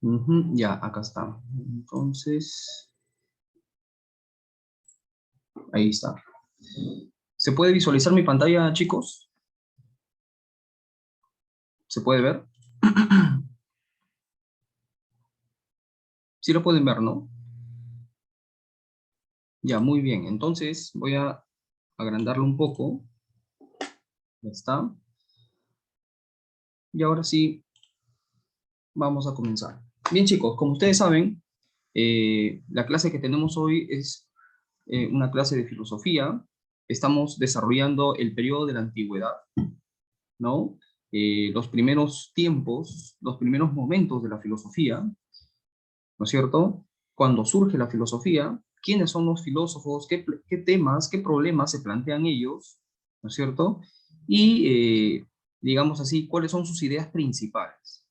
Ujú, ya, acá está. Entonces, ahí está. ¿Se puede visualizar mi pantalla, chicos? ¿Se puede ver? Sí lo pueden ver, ¿no? Ya, muy bien. Entonces, voy a agrandarlo un poco. Ya está. Y ahora sí, vamos a comenzar. Bien, chicos, como ustedes saben, la clase que tenemos hoy es una clase de filosofía. Estamos desarrollando el periodo de la antigüedad, ¿no? Los primeros tiempos, los primeros momentos de la filosofía, ¿no es cierto? Cuando surge la filosofía, quiénes son los filósofos, qué temas, qué problemas se plantean ellos, ¿no es cierto? Y, digamos así, cuáles son sus ideas principales,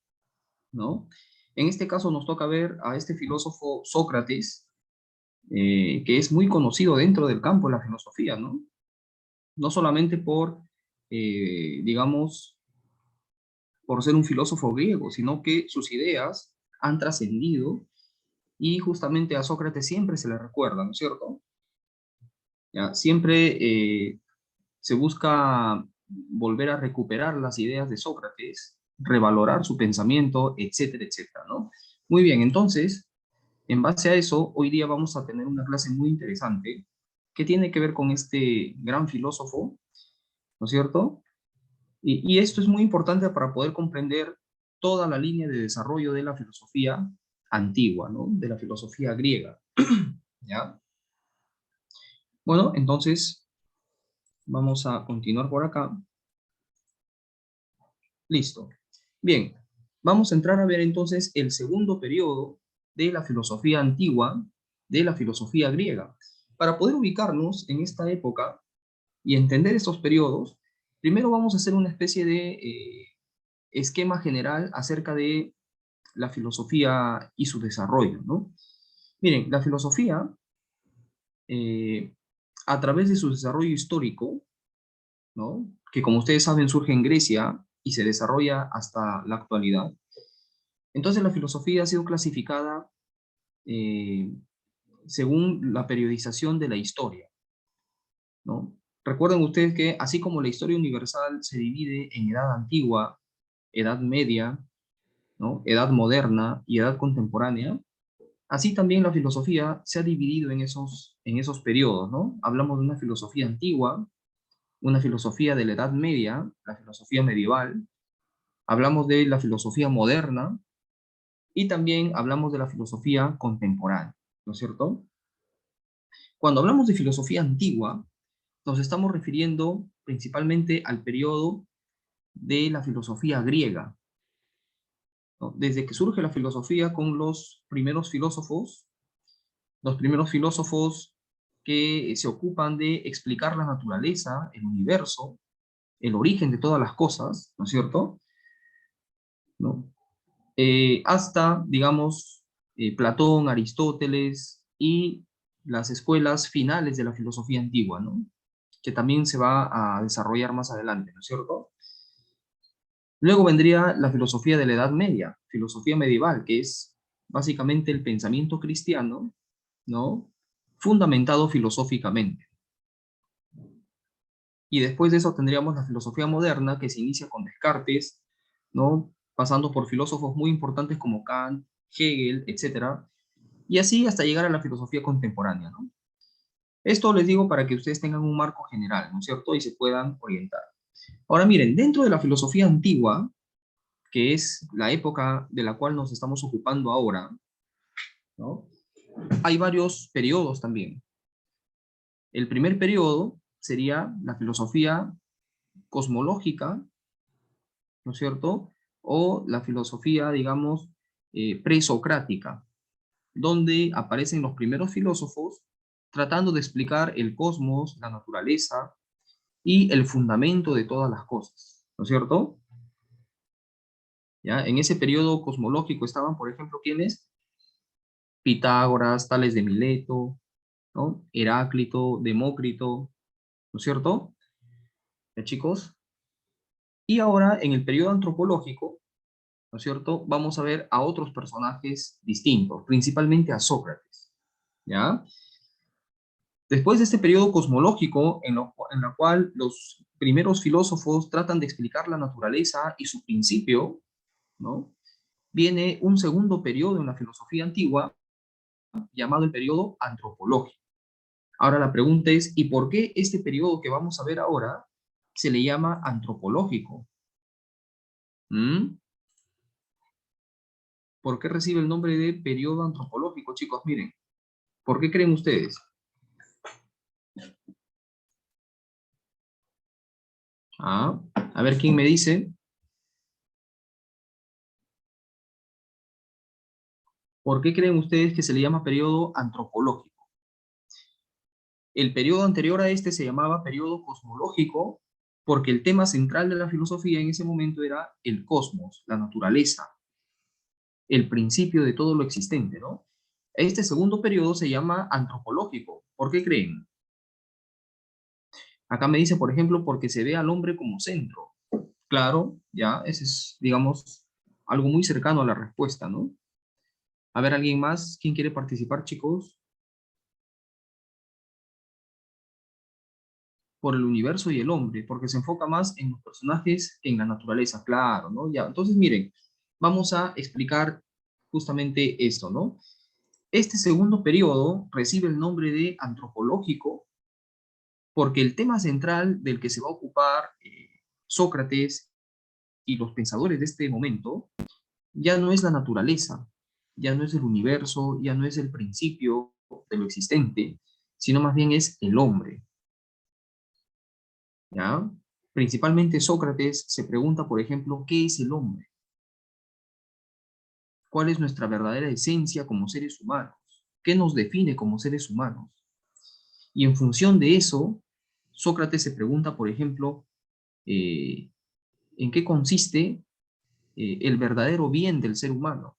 ¿no? En este caso nos toca ver a este filósofo Sócrates, que es muy conocido dentro del campo de la filosofía, ¿no? No solamente por, digamos, por ser un filósofo griego, sino que sus ideas han trascendido y justamente a Sócrates siempre se le recuerda, ¿no es cierto? ¿Ya? Siempre se busca volver a recuperar las ideas de Sócrates, revalorar su pensamiento, etcétera, etcétera, ¿no? Muy bien, entonces, en base a eso, hoy día vamos a tener una clase muy interesante que tiene que ver con este gran filósofo, ¿no es cierto? Y esto es muy importante para poder comprender toda la línea de desarrollo de la filosofía antigua, ¿no? De la filosofía griega, ¿ya? Bueno, entonces vamos a continuar por acá. Listo. Bien, vamos a entrar a ver entonces el segundo periodo de la filosofía antigua, de la filosofía griega. Para poder ubicarnos en esta época y entender estos periodos, primero vamos a hacer una especie de esquema general acerca de la filosofía y su desarrollo, ¿no? Miren, la filosofía, eh, a través de su desarrollo histórico, ¿no? Que como ustedes saben surge en Grecia y se desarrolla hasta la actualidad. Entonces la filosofía ha sido clasificada eh, según la periodización de la historia, ¿no? Recuerden ustedes que así como la historia universal se divide en edad antigua, edad media, ¿no? Edad moderna y edad contemporánea, así también la filosofía se ha dividido en esos periodos, ¿no? Hablamos de una filosofía antigua, una filosofía de la Edad Media, la filosofía medieval, hablamos de la filosofía moderna y también hablamos de la filosofía contemporánea, ¿no es cierto? Cuando hablamos de filosofía antigua, nos estamos refiriendo principalmente al periodo de la filosofía griega, ¿no? Desde que surge la filosofía con los primeros filósofos que se ocupan de explicar la naturaleza, el universo, el origen de todas las cosas, ¿no es cierto? ¿No? Hasta, digamos, Platón, Aristóteles y las escuelas finales de la filosofía antigua, ¿no? Que también se va a desarrollar más adelante, ¿no es cierto? Luego vendría la filosofía de la Edad Media, filosofía medieval, que es básicamente el pensamiento cristiano, ¿no? Fundamentado filosóficamente. Y después de eso tendríamos la filosofía moderna, que se inicia con Descartes, ¿no? Pasando por filósofos muy importantes como Kant, Hegel, etcétera, y así hasta llegar a la filosofía contemporánea, ¿no? Esto les digo para que ustedes tengan un marco general, ¿no es cierto? Y se puedan orientar. Ahora miren, dentro de la filosofía antigua, que es la época de la cual nos estamos ocupando ahora, ¿no? Hay varios periodos también. El primer periodo sería la filosofía cosmológica, ¿no es cierto? O la filosofía, digamos, presocrática, donde aparecen los primeros filósofos tratando de explicar el cosmos, la naturaleza y el fundamento de todas las cosas, ¿no es cierto? ¿Ya? En ese periodo cosmológico estaban, por ejemplo, ¿quiénes? Pitágoras, Tales de Mileto, ¿no? Heráclito, Demócrito, ¿no es cierto? ¿Ya, chicos? Y ahora, en el periodo antropológico, ¿no es cierto? Vamos a ver a otros personajes distintos, principalmente a Sócrates, ¿ya? Después de este periodo cosmológico en la cual los primeros filósofos tratan de explicar la naturaleza y su principio, ¿no? Viene un segundo periodo en la filosofía antigua llamado el periodo antropológico. Ahora la pregunta es, ¿y por qué este periodo que vamos a ver ahora se le llama antropológico? ¿Mm? ¿Por qué recibe el nombre de periodo antropológico, chicos? Miren, ¿por qué creen ustedes? Ah, a ver quién me dice. ¿Por qué creen ustedes que se le llama periodo antropológico? El periodo anterior a este se llamaba periodo cosmológico porque el tema central de la filosofía en ese momento era el cosmos, la naturaleza, el principio de todo lo existente, ¿no? Este segundo periodo se llama antropológico. ¿Por qué creen? Acá me dice, por ejemplo, porque se ve al hombre como centro. Claro, ya, ese es, digamos, algo muy cercano a la respuesta, ¿no? A ver, ¿alguien más? ¿Quién quiere participar, chicos? Por el universo y el hombre, porque se enfoca más en los personajes que en la naturaleza, claro, ¿no? Ya, entonces miren, vamos a explicar justamente esto, ¿no? Este segundo periodo recibe el nombre de antropológico porque el tema central del que se va a ocupar Sócrates y los pensadores de este momento ya no es la naturaleza, ya no es el universo, ya no es el principio de lo existente, sino más bien es el hombre, ¿ya? Principalmente Sócrates se pregunta, por ejemplo, ¿qué es el hombre? ¿Cuál es nuestra verdadera esencia como seres humanos? ¿Qué nos define como seres humanos? Y en función de eso, Sócrates se pregunta, por ejemplo, eh, ¿en qué consiste el verdadero bien del ser humano?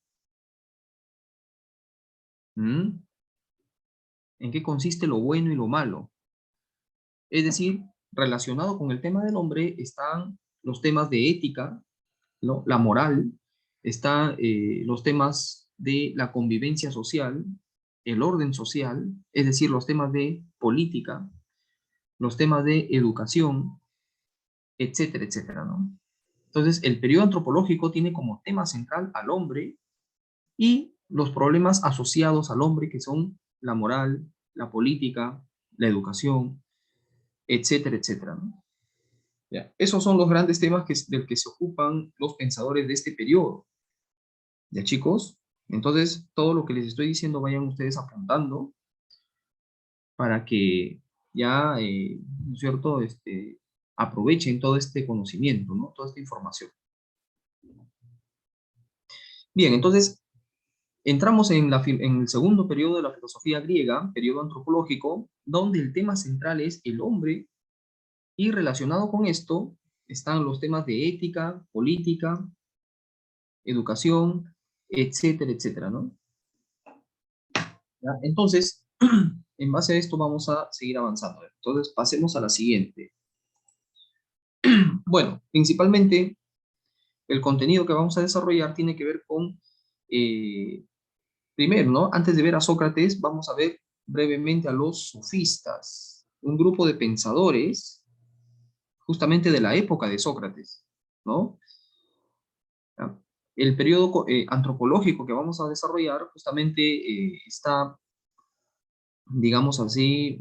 ¿Mm? ¿En qué consiste lo bueno y lo malo? Es decir, relacionado con el tema del hombre están los temas de ética, ¿no? La moral, están los temas de la convivencia social, el orden social, es decir, los temas de política, los temas de educación, etcétera, etcétera, ¿no? Entonces, el periodo antropológico tiene como tema central al hombre y los problemas asociados al hombre, que son la moral, la política, la educación, etcétera, etcétera, ¿no? ¿Ya? Esos son los grandes temas del que se ocupan los pensadores de este periodo. ¿Ya, chicos? Entonces, todo lo que les estoy diciendo vayan ustedes apuntando para que ya, ¿no es cierto?, aprovechen todo este conocimiento, ¿no? Toda esta información. Bien, entonces, entramos en el segundo periodo de la filosofía griega, periodo antropológico, donde el tema central es el hombre y relacionado con esto están los temas de ética, política, educación, etcétera, etcétera, ¿no? ¿Ya? Entonces, en base a esto vamos a seguir avanzando. Entonces, pasemos a la siguiente. Bueno, principalmente el contenido que vamos a desarrollar tiene que ver con, primero, ¿no? Antes de ver a Sócrates, vamos a ver brevemente a los sofistas, un grupo de pensadores justamente de la época de Sócrates, ¿no? ¿Ya? El periodo antropológico que vamos a desarrollar justamente está, digamos así,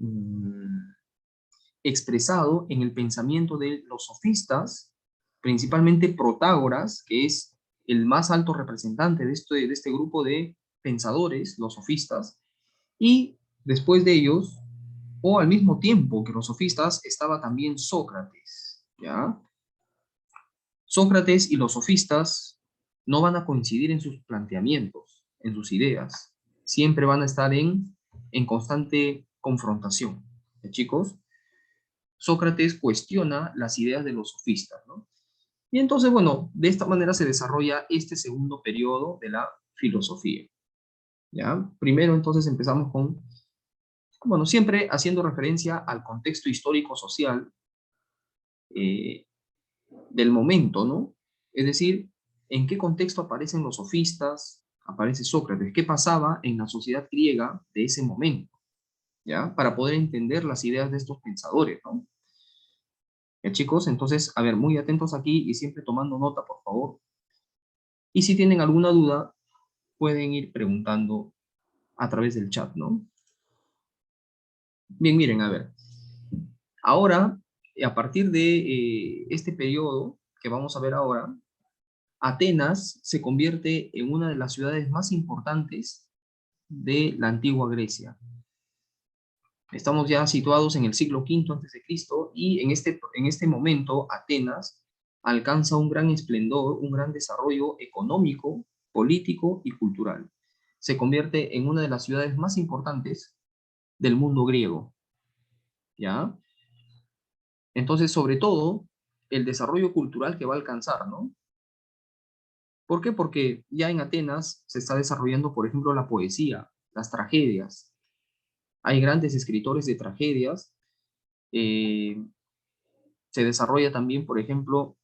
expresado en el pensamiento de los sofistas, principalmente Protágoras, que es el más alto representante de este grupo de pensadores, los sofistas, y después de ellos, o al mismo tiempo que los sofistas, estaba también Sócrates, ¿ya? Sócrates y los sofistas no van a coincidir en sus planteamientos, en sus ideas. Siempre van a estar en constante confrontación. ¿Ya, chicos? Sócrates cuestiona las ideas de los sofistas, ¿no? Y entonces, bueno, de esta manera se desarrolla este segundo periodo de la filosofía, ¿ya? Primero, entonces, empezamos con, bueno, siempre haciendo referencia al contexto histórico-social eh, del momento, ¿no? Es decir, ¿En qué contexto aparecen los sofistas? Aparece Sócrates. ¿Qué pasaba en la sociedad griega de ese momento? ¿Ya? Para poder entender las ideas de estos pensadores, ¿no? Chicos, entonces, a ver, muy atentos aquí y siempre tomando nota, por favor. Y si tienen alguna duda, pueden ir preguntando a través del chat, ¿no? Bien, miren, a ver. Ahora, a partir de este periodo que vamos a ver ahora, Atenas se convierte en una de las ciudades más importantes de la antigua Grecia. Estamos ya situados en el siglo V antes de Cristo y en este momento Atenas alcanza un gran esplendor, un gran desarrollo económico, político y cultural. Se convierte en una de las ciudades más importantes del mundo griego, ¿ya? Entonces, sobre todo, el desarrollo cultural que va a alcanzar, ¿no? ¿Por qué? Porque ya en Atenas se está desarrollando, por ejemplo, la poesía, las tragedias. Hay grandes escritores de tragedias. Se desarrolla también, por ejemplo,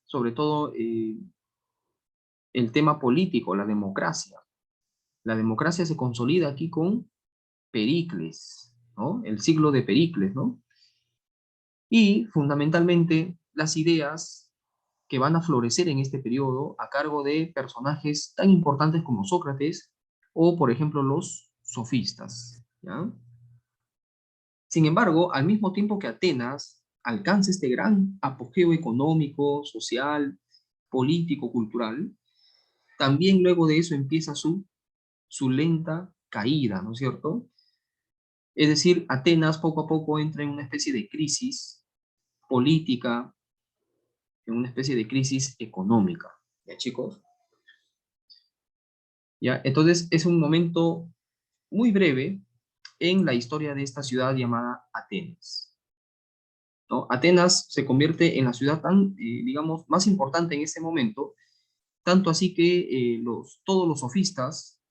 sobre todo el tema político, la democracia. La democracia se consolida aquí con Pericles, ¿no? El siglo de Pericles, ¿no? Y fundamentalmente las ideas que van a florecer en este periodo a cargo de personajes tan importantes como Sócrates o, por ejemplo, los sofistas, ¿ya? Sin embargo, al mismo tiempo que Atenas alcanza este gran apogeo económico, social, político, cultural, también luego de eso empieza su lenta caída, ¿no es cierto? Es decir, Atenas poco a poco entra en una especie de crisis política, en una especie de crisis económica. ¿Ya, chicos? ¿Ya? Entonces, es un momento muy breve en la historia de esta ciudad llamada Atenas, ¿no? Atenas se convierte en la ciudad tan, digamos, más importante en ese momento, tanto así que todos los sofistas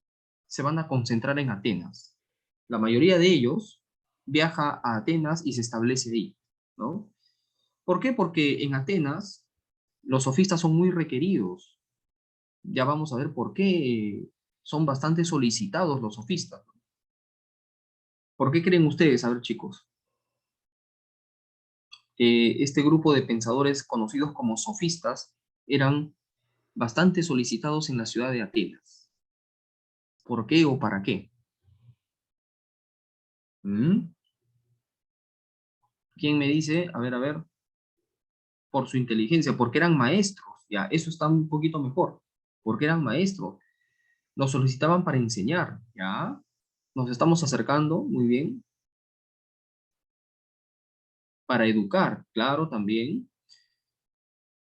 se van a concentrar en Atenas. La mayoría de ellos viaja a Atenas y se establece ahí, ¿no? ¿Por qué? Porque en Atenas los sofistas son muy requeridos. Ya vamos a ver por qué son bastante solicitados los sofistas. ¿Por qué creen ustedes? A ver, chicos, este grupo de pensadores conocidos como sofistas eran bastante solicitados en la ciudad de Atenas. ¿Por qué o para qué? ¿Mm? ¿Quién me dice? A ver, por su inteligencia, porque eran maestros, ya, eso está un poquito mejor, porque eran maestros, los solicitaban para enseñar, ya, nos estamos acercando, muy bien, para educar, claro, también.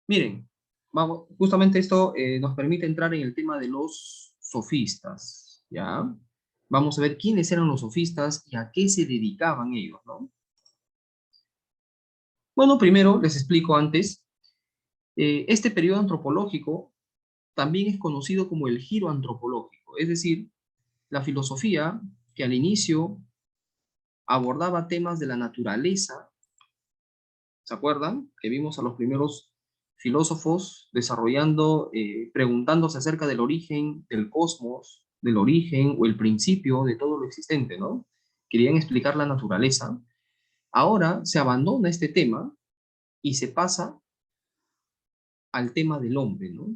Miren, vamos, justamente esto nos permite entrar en el tema de los sofistas, ya. Vamos a ver quiénes eran los sofistas y a qué se dedicaban ellos, ¿no? Bueno, primero les explico antes, este periodo antropológico también es conocido como el giro antropológico, es decir, la filosofía que al inicio abordaba temas de la naturaleza, ¿se acuerdan? Que vimos a los primeros filósofos desarrollando, preguntándose acerca del origen del cosmos, del origen o el principio de todo lo existente, ¿no? Querían explicar la naturaleza. Ahora se abandona este tema y se pasa al tema del hombre, ¿no?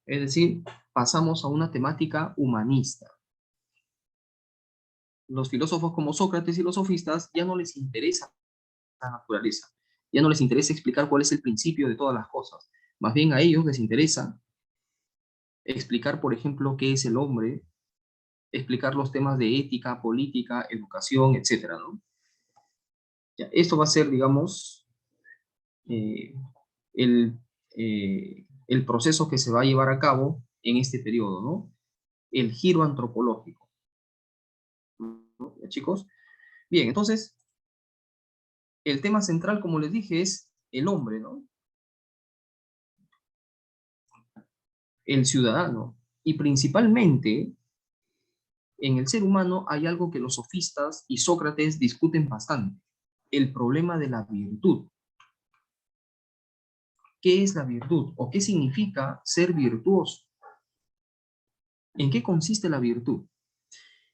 Es decir, pasamos a una temática humanista. Los filósofos como Sócrates y los sofistas ya no les interesa la naturaleza, ya no les interesa explicar cuál es el principio de todas las cosas. Más bien a ellos les interesa explicar, por ejemplo, qué es el hombre, explicar los temas de ética, política, educación, etcétera, ¿no? Ya, esto va a ser, digamos, eh, el, el proceso que se va a llevar a cabo en este periodo, ¿no? El giro antropológico, ¿no? ¿Ya, chicos? Bien, entonces, el tema central, como les dije, es el hombre, ¿no? El ciudadano. Y principalmente, en el ser humano hay algo que los sofistas y Sócrates discuten bastante, el problema de la virtud. ¿Qué es la virtud? ¿O qué significa ser virtuoso? ¿En qué consiste la virtud?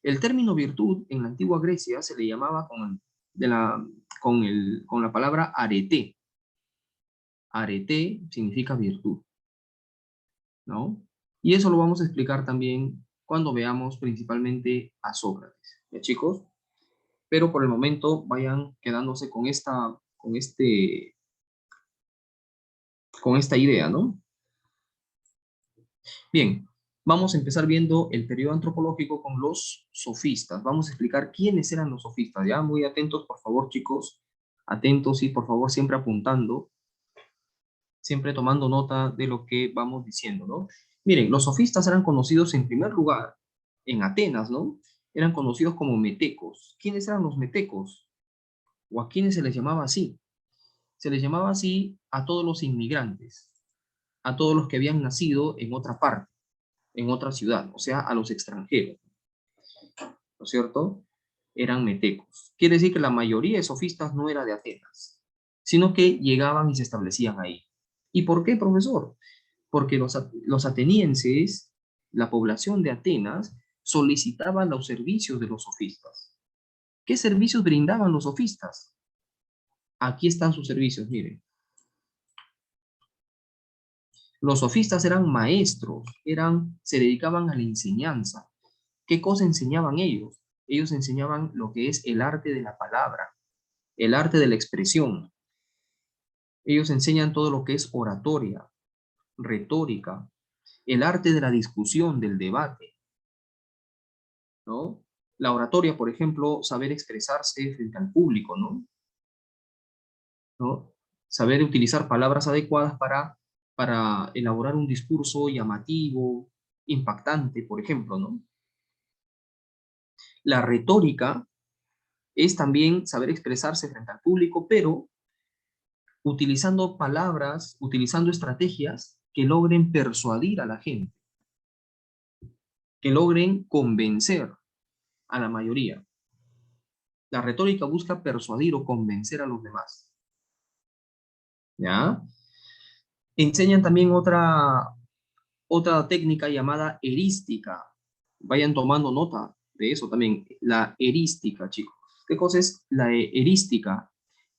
El término virtud en la antigua Grecia se le llamaba con la palabra arete. Arete significa virtud, ¿no? Y eso lo vamos a explicar también cuando veamos principalmente a Sócrates, ¿ya, chicos? Pero por el momento vayan quedándose con esta idea, ¿no? Bien, vamos a empezar viendo el periodo antropológico con los sofistas. Vamos a explicar quiénes eran los sofistas, ¿ya? Muy atentos, por favor, chicos. Atentos y, por favor, siempre apuntando, siempre tomando nota de lo que vamos diciendo, ¿no? Miren, los sofistas eran conocidos en primer lugar en Atenas, ¿no? Eran conocidos como metecos. ¿Quiénes eran los metecos? ¿O a quiénes se les llamaba así? Se les llamaba así a todos los inmigrantes, a todos los que habían nacido en otra parte, en otra ciudad, o sea, a los extranjeros, ¿no es cierto? Eran metecos. Quiere decir que la mayoría de sofistas no era de Atenas, sino que llegaban y se establecían ahí. ¿Y por qué, profesor? Porque los atenienses, la población de Atenas, solicitaban los servicios de los sofistas. ¿Qué servicios brindaban los sofistas? Aquí están sus servicios, miren. Los sofistas eran maestros, se dedicaban a la enseñanza. ¿Qué cosa enseñaban ellos? Ellos enseñaban lo que es el arte de la palabra, el arte de la expresión. Ellos enseñan todo lo que es oratoria, retórica, el arte de la discusión, del debate, ¿no? La oratoria, por ejemplo, saber expresarse frente al público, ¿no? Saber utilizar palabras adecuadas para elaborar un discurso llamativo, impactante, por ejemplo, ¿no? La retórica es también saber expresarse frente al público, pero utilizando palabras, utilizando estrategias que logren persuadir a la gente, que logren convencer a la mayoría. La retórica busca persuadir o convencer a los demás. ¿Ya? Enseñan también otra técnica llamada erística. Vayan tomando nota de eso también. La erística, chicos. ¿Qué cosa es la erística?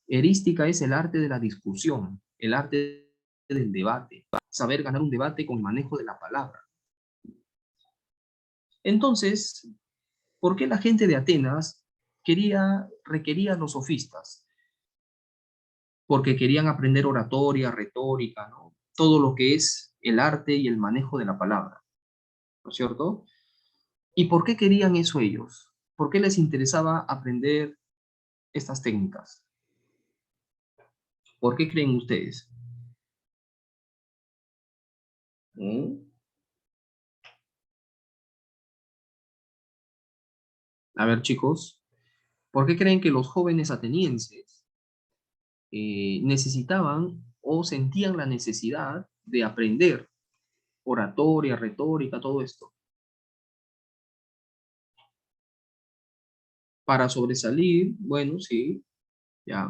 Erística es el arte de la discusión, el arte del debate, saber ganar un debate con el manejo de la palabra. Entonces, ¿por qué la gente de Atenas requería a los sofistas? Porque querían aprender oratoria, retórica, ¿no? Todo lo que es el arte y el manejo de la palabra, ¿no es cierto? ¿Y por qué querían eso ellos? ¿Por qué les interesaba aprender estas técnicas? ¿Por qué creen ustedes? ¿Mm? A ver, chicos, ¿por qué creen que los jóvenes atenienses necesitaban o sentían la necesidad de aprender oratoria, retórica, todo esto? Para sobresalir, bueno, sí, ya.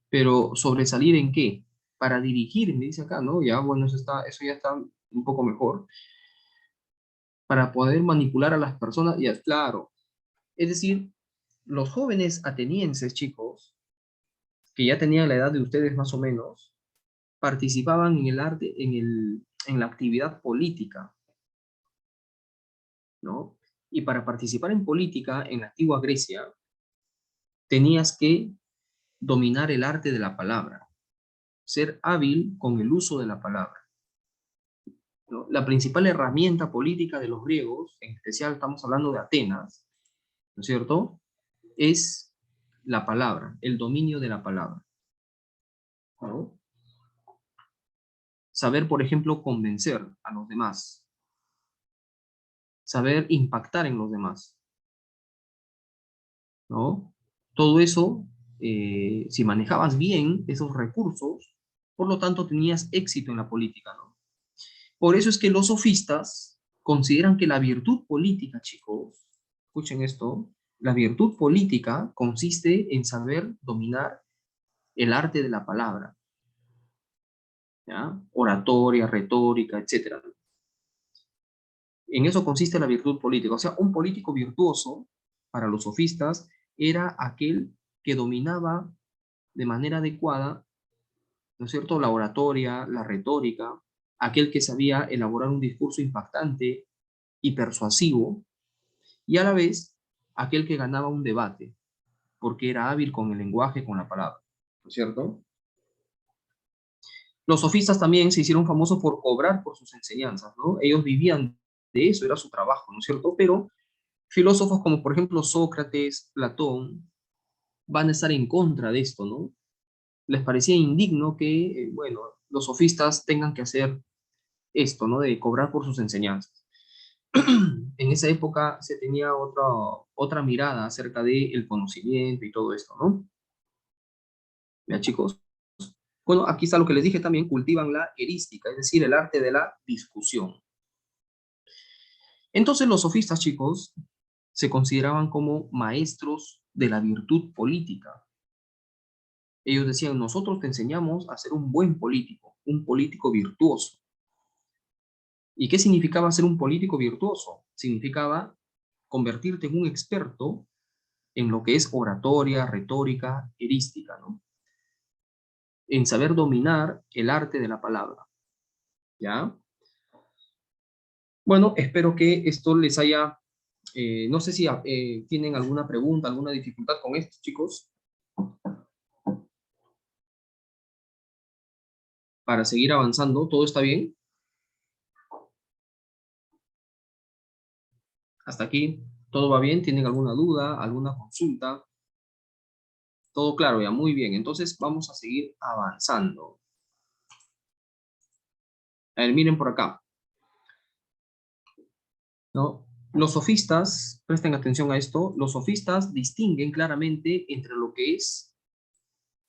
Pero sobresalir ¿en qué? Para dirigir, me dice acá, ¿no? Ya, bueno, eso ya está un poco mejor. Para poder manipular a las personas, ya, claro. Es decir, los jóvenes atenienses, chicos, que ya tenían la edad de ustedes más o menos, participaban en el arte, en la actividad política, ¿no? Y para participar en política en la antigua Grecia, tenías que dominar el arte de la palabra, ser hábil con el uso de la palabra, ¿no? La principal herramienta política de los griegos, en especial estamos hablando de Atenas, ¿no es cierto? Es la palabra, el dominio de la palabra, ¿no? Saber, por ejemplo, convencer a los demás, saber impactar en los demás, ¿no? Todo eso, si manejabas bien esos recursos, por lo tanto tenías éxito en la política, ¿no? Por eso es que los sofistas consideran que la virtud política, chicos, escuchen esto, la virtud política consiste en saber dominar el arte de la palabra, ¿ya? Oratoria, retórica, etcétera. En eso consiste la virtud política. O sea, un político virtuoso, para los sofistas, era aquel que dominaba de manera adecuada, ¿no es cierto?, la oratoria, la retórica, aquel que sabía elaborar un discurso impactante y persuasivo, y a la vez aquel que ganaba un debate, porque era hábil con el lenguaje, con la palabra, ¿no es cierto? Los sofistas también se hicieron famosos por cobrar por sus enseñanzas, ¿no? Ellos vivían de eso, era su trabajo, ¿no es cierto? Pero filósofos como por ejemplo Sócrates, Platón, van a estar en contra de esto, ¿no? Les parecía indigno que, bueno, los sofistas tengan que hacer esto, ¿no? De cobrar por sus enseñanzas. En esa época se tenía otra mirada acerca del conocimiento y todo esto, ¿no? Ya, chicos. Bueno, aquí está lo que les dije también, cultivan la erística, es decir, el arte de la discusión. Entonces los sofistas, chicos, se consideraban como maestros de la virtud política. Ellos decían, nosotros te enseñamos a ser un buen político, un político virtuoso. ¿Y qué significaba ser un político virtuoso? Significaba convertirte en un experto en lo que es oratoria, retórica, erística, ¿no? En saber dominar el arte de la palabra, ¿ya? Bueno, espero que esto les haya, no sé si tienen alguna pregunta, alguna dificultad con esto, chicos, para seguir avanzando. ¿Todo está bien? Hasta aquí, ¿todo va bien? ¿Tienen alguna duda, alguna consulta? Todo claro, ya, muy bien. Entonces vamos a seguir avanzando. A ver, miren por acá, ¿no? Los sofistas, presten atención a esto, los sofistas distinguen claramente entre lo que es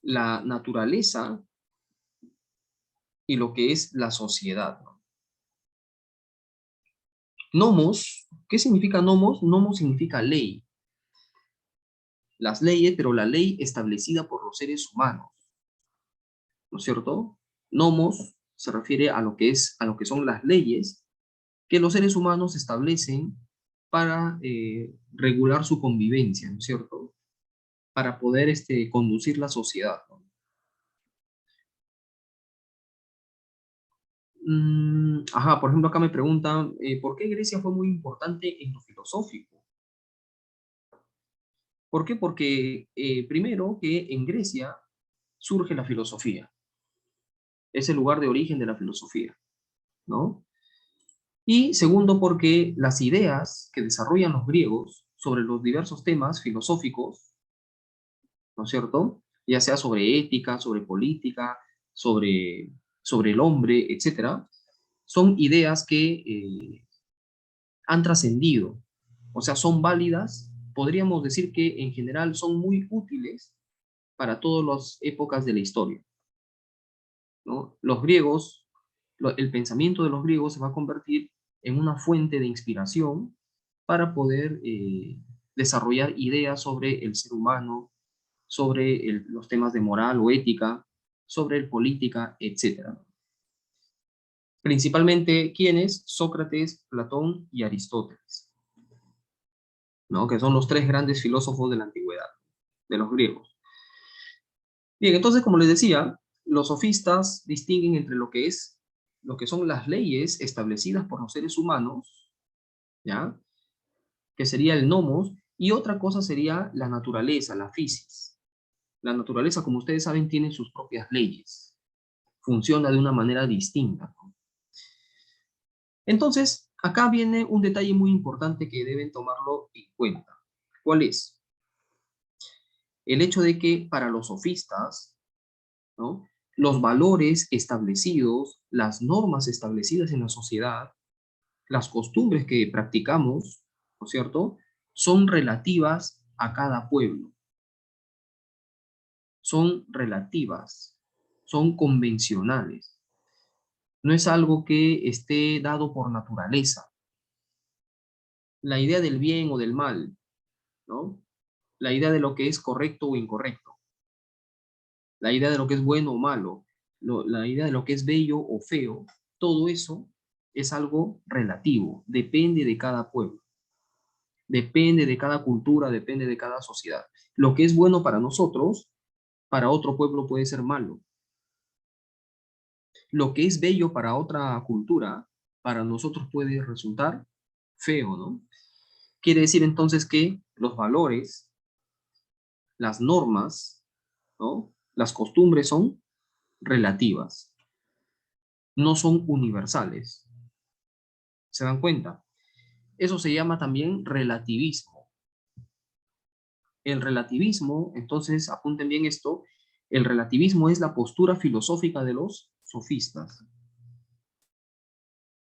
la naturaleza y lo que es la sociedad, ¿no? Nomos, ¿qué significa nomos? Nomos significa ley. Las leyes, pero la ley establecida por los seres humanos, ¿no es cierto? Nomos se refiere a lo que es, a lo que son las leyes que los seres humanos establecen para regular su convivencia, ¿no es cierto? Para poder conducir la sociedad, ¿no? Ajá, por ejemplo, acá me preguntan, ¿por qué Grecia fue muy importante en lo filosófico? ¿Por qué? Porque primero que en Grecia surge la filosofía, es el lugar de origen de la filosofía, ¿no? Y segundo, porque las ideas que desarrollan los griegos sobre los diversos temas filosóficos, ¿no es cierto? Ya sea sobre ética, sobre política, sobre, sobre el hombre, etcétera, son ideas que han trascendido, o sea, son válidas, podríamos decir que en general son muy útiles para todas las épocas de la historia, ¿no? Los griegos, el pensamiento de los griegos se va a convertir en una fuente de inspiración para poder desarrollar ideas sobre el ser humano, sobre los temas de moral o ética, sobre el política, etcétera. Principalmente, ¿quiénes? Sócrates, Platón y Aristóteles, ¿no? Que son los tres grandes filósofos de la antigüedad, de los griegos. Bien, entonces, como les decía, los sofistas distinguen entre lo que es, lo que son las leyes establecidas por los seres humanos, ¿ya? Que sería el nomos, y otra cosa sería la naturaleza, la physis. La naturaleza, como ustedes saben, tiene sus propias leyes, funciona de una manera distinta, ¿no? Entonces, acá viene un detalle muy importante que deben tomarlo en cuenta. ¿Cuál es? El hecho de que para los sofistas, ¿no?, los valores establecidos, las normas establecidas en la sociedad, las costumbres que practicamos, ¿no es cierto?, son relativas a cada pueblo, son relativas, son convencionales. No es algo que esté dado por naturaleza. La idea del bien o del mal, ¿no? La idea de lo que es correcto o incorrecto, la idea de lo que es bueno o malo, la idea de lo que es bello o feo, todo eso es algo relativo, depende de cada pueblo, depende de cada cultura, depende de cada sociedad. Lo que es bueno para nosotros, para otro pueblo puede ser malo. Lo que es bello para otra cultura, para nosotros puede resultar feo, ¿no? Quiere decir entonces que los valores, las normas, ¿no? Las costumbres son relativas, no son universales. ¿Se dan cuenta? Eso se llama también relativismo. El relativismo, entonces apunten bien esto, el relativismo es la postura filosófica de los sofistas.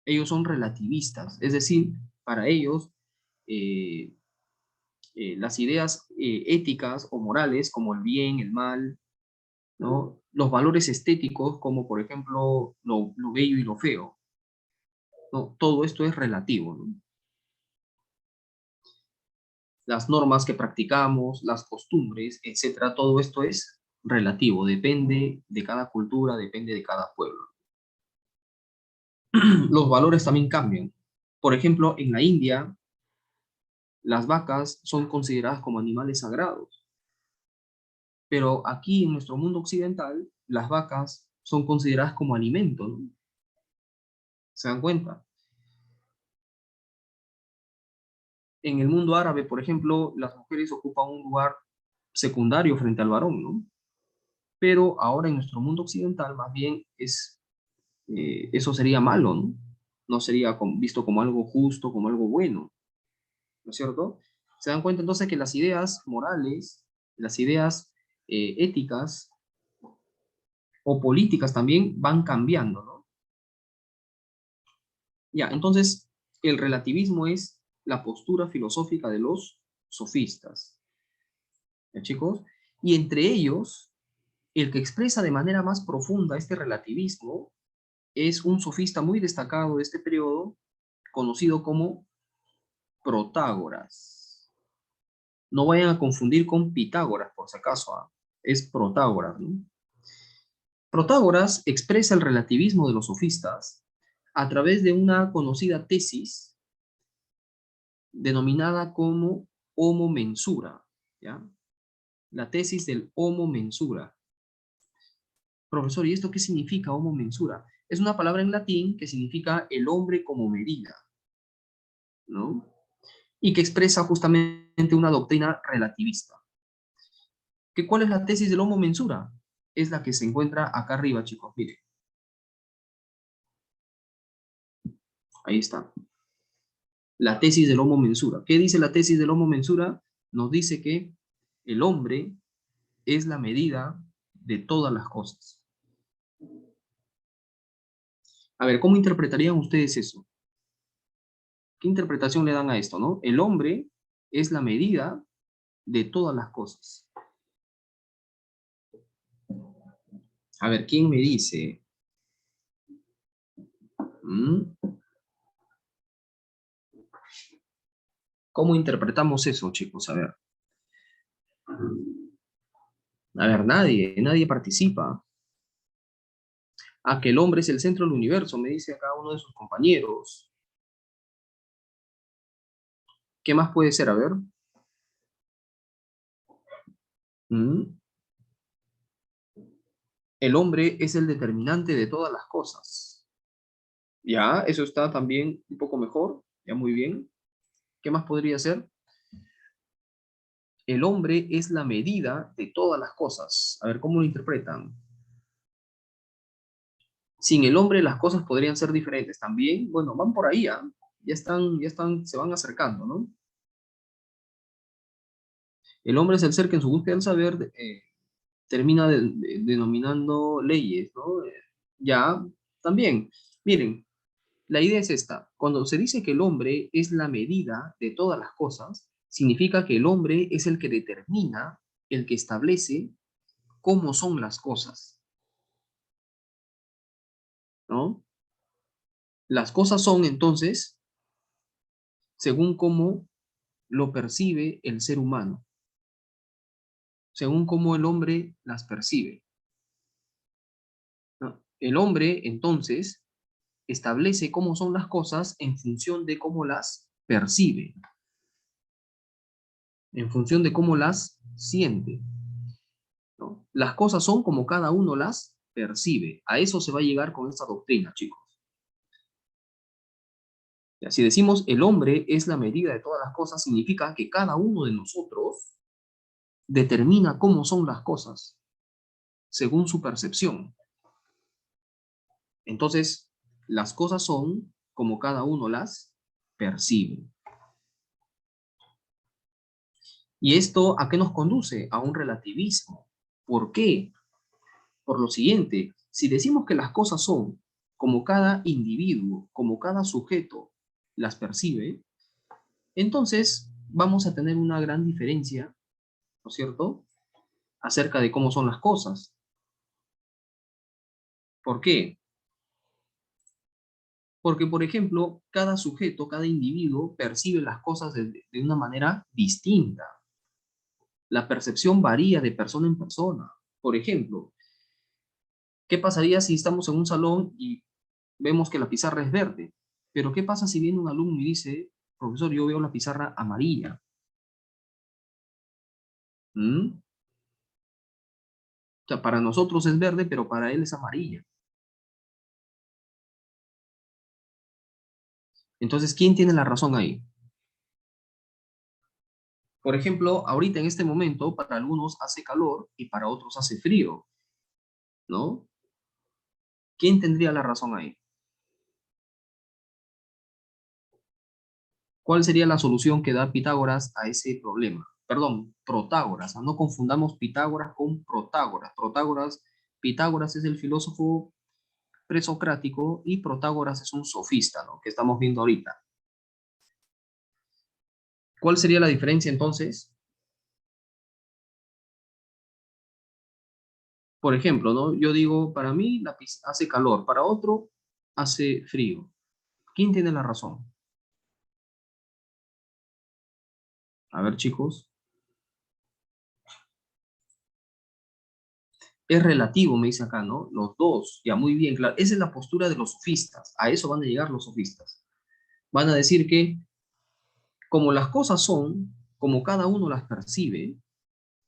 Ellos son relativistas, es decir, para ellos eh, las ideas éticas o morales como el bien, el mal, ¿no? Los valores estéticos como por ejemplo lo bello y lo feo, ¿no? Todo esto es relativo, ¿no? Las normas que practicamos, las costumbres, etcétera, todo esto es relativo, depende de cada cultura, depende de cada pueblo. Los valores también cambian. Por ejemplo, en la India, las vacas son consideradas como animales sagrados, pero aquí en nuestro mundo occidental, las vacas son consideradas como alimento, ¿no? ¿Se dan cuenta? En el mundo árabe, por ejemplo, las mujeres ocupan un lugar secundario frente al varón, ¿no? Pero ahora en nuestro mundo occidental, más bien, eso sería malo, ¿no? No sería visto como algo justo, como algo bueno, ¿no es cierto? Se dan cuenta entonces que las ideas morales, las ideas éticas o políticas también van cambiando, ¿no? Ya, entonces, el relativismo es la postura filosófica de los sofistas, ¿ya, chicos? Y entre ellos, el que expresa de manera más profunda este relativismo es un sofista muy destacado de este periodo, conocido como Protágoras. No vayan a confundir con Pitágoras, por si acaso, ¿ah? Es Protágoras, ¿no? Protágoras expresa el relativismo de los sofistas a través de una conocida tesis denominada como homo mensura, ¿ya? La tesis del homo mensura. Profesor, ¿y esto qué significa homo mensura? Es una palabra en latín que significa el hombre como medida, ¿no? Y que expresa justamente una doctrina relativista. ¿Cuál es la tesis del homo mensura? Es la que se encuentra acá arriba, chicos, miren. Ahí está. La tesis del homo mensura. ¿Qué dice la tesis del homo mensura? Nos dice que el hombre es la medida de todas las cosas. A ver, ¿cómo interpretarían ustedes eso? ¿Qué interpretación le dan a esto, no? El hombre es la medida de todas las cosas. A ver, ¿quién me dice? ¿Mm? ¿Cómo interpretamos eso, chicos? A ver, nadie participa. Ah, que el hombre es el centro del universo, me dice acá uno de sus compañeros. ¿Qué más puede ser? A ver. ¿Mm? El hombre es el determinante de todas las cosas. Ya, eso está también un poco mejor. Ya, muy bien. ¿Qué más podría ser? El hombre es la medida de todas las cosas. A ver, ¿cómo lo interpretan? Sin el hombre las cosas podrían ser diferentes. También, bueno, van por ahí, ¿ah? Ya están, se van acercando, ¿no? El hombre es el ser que en su búsqueda del saber termina denominando leyes, ¿no? Ya, también. Miren, la idea es esta. Cuando se dice que el hombre es la medida de todas las cosas, significa que el hombre es el que determina, el que establece cómo son las cosas, ¿no? Las cosas son entonces según cómo lo percibe el ser humano, según cómo el hombre las percibe, El hombre, entonces, establece cómo son las cosas en función de cómo las percibe, en función de cómo las siente, ¿no? Las cosas son como cada uno las percibe. A eso se va a llegar con esta doctrina, chicos. Si decimos el hombre es la medida de todas las cosas, significa que cada uno de nosotros determina cómo son las cosas según su percepción. Entonces, las cosas son como cada uno las percibe. ¿Y esto a qué nos conduce? A un relativismo. ¿Por qué? Por lo siguiente, si decimos que las cosas son como cada individuo, como cada sujeto las percibe, entonces vamos a tener una gran diferencia, ¿no es cierto?, acerca de cómo son las cosas. ¿Por qué? Porque, por ejemplo, cada sujeto, cada individuo percibe las cosas de una manera distinta. La percepción varía de persona en persona. Por ejemplo, ¿qué pasaría si estamos en un salón y vemos que la pizarra es verde? Pero ¿qué pasa si viene un alumno y dice, profesor, yo veo la pizarra amarilla? ¿Mm? O sea, para nosotros es verde, pero para él es amarilla. Entonces, ¿quién tiene la razón ahí? Por ejemplo, ahorita en este momento, para algunos hace calor y para otros hace frío, ¿no? ¿Quién tendría la razón ahí? ¿Cuál sería la solución que da Pitágoras a ese problema? Perdón, Protágoras. No confundamos Pitágoras con Protágoras. Pitágoras es el filósofo presocrático y Protágoras es un sofista, ¿no?, que estamos viendo ahorita. ¿Cuál sería la diferencia entonces? Por ejemplo, ¿no? Yo digo, para mí hace calor, para otro hace frío. ¿Quién tiene la razón? A ver, chicos. Es relativo, me dice acá, ¿no? Los dos, ya muy bien, claro. Esa es la postura de los sofistas. A eso van a llegar los sofistas. Van a decir que como las cosas son, como cada uno las percibe,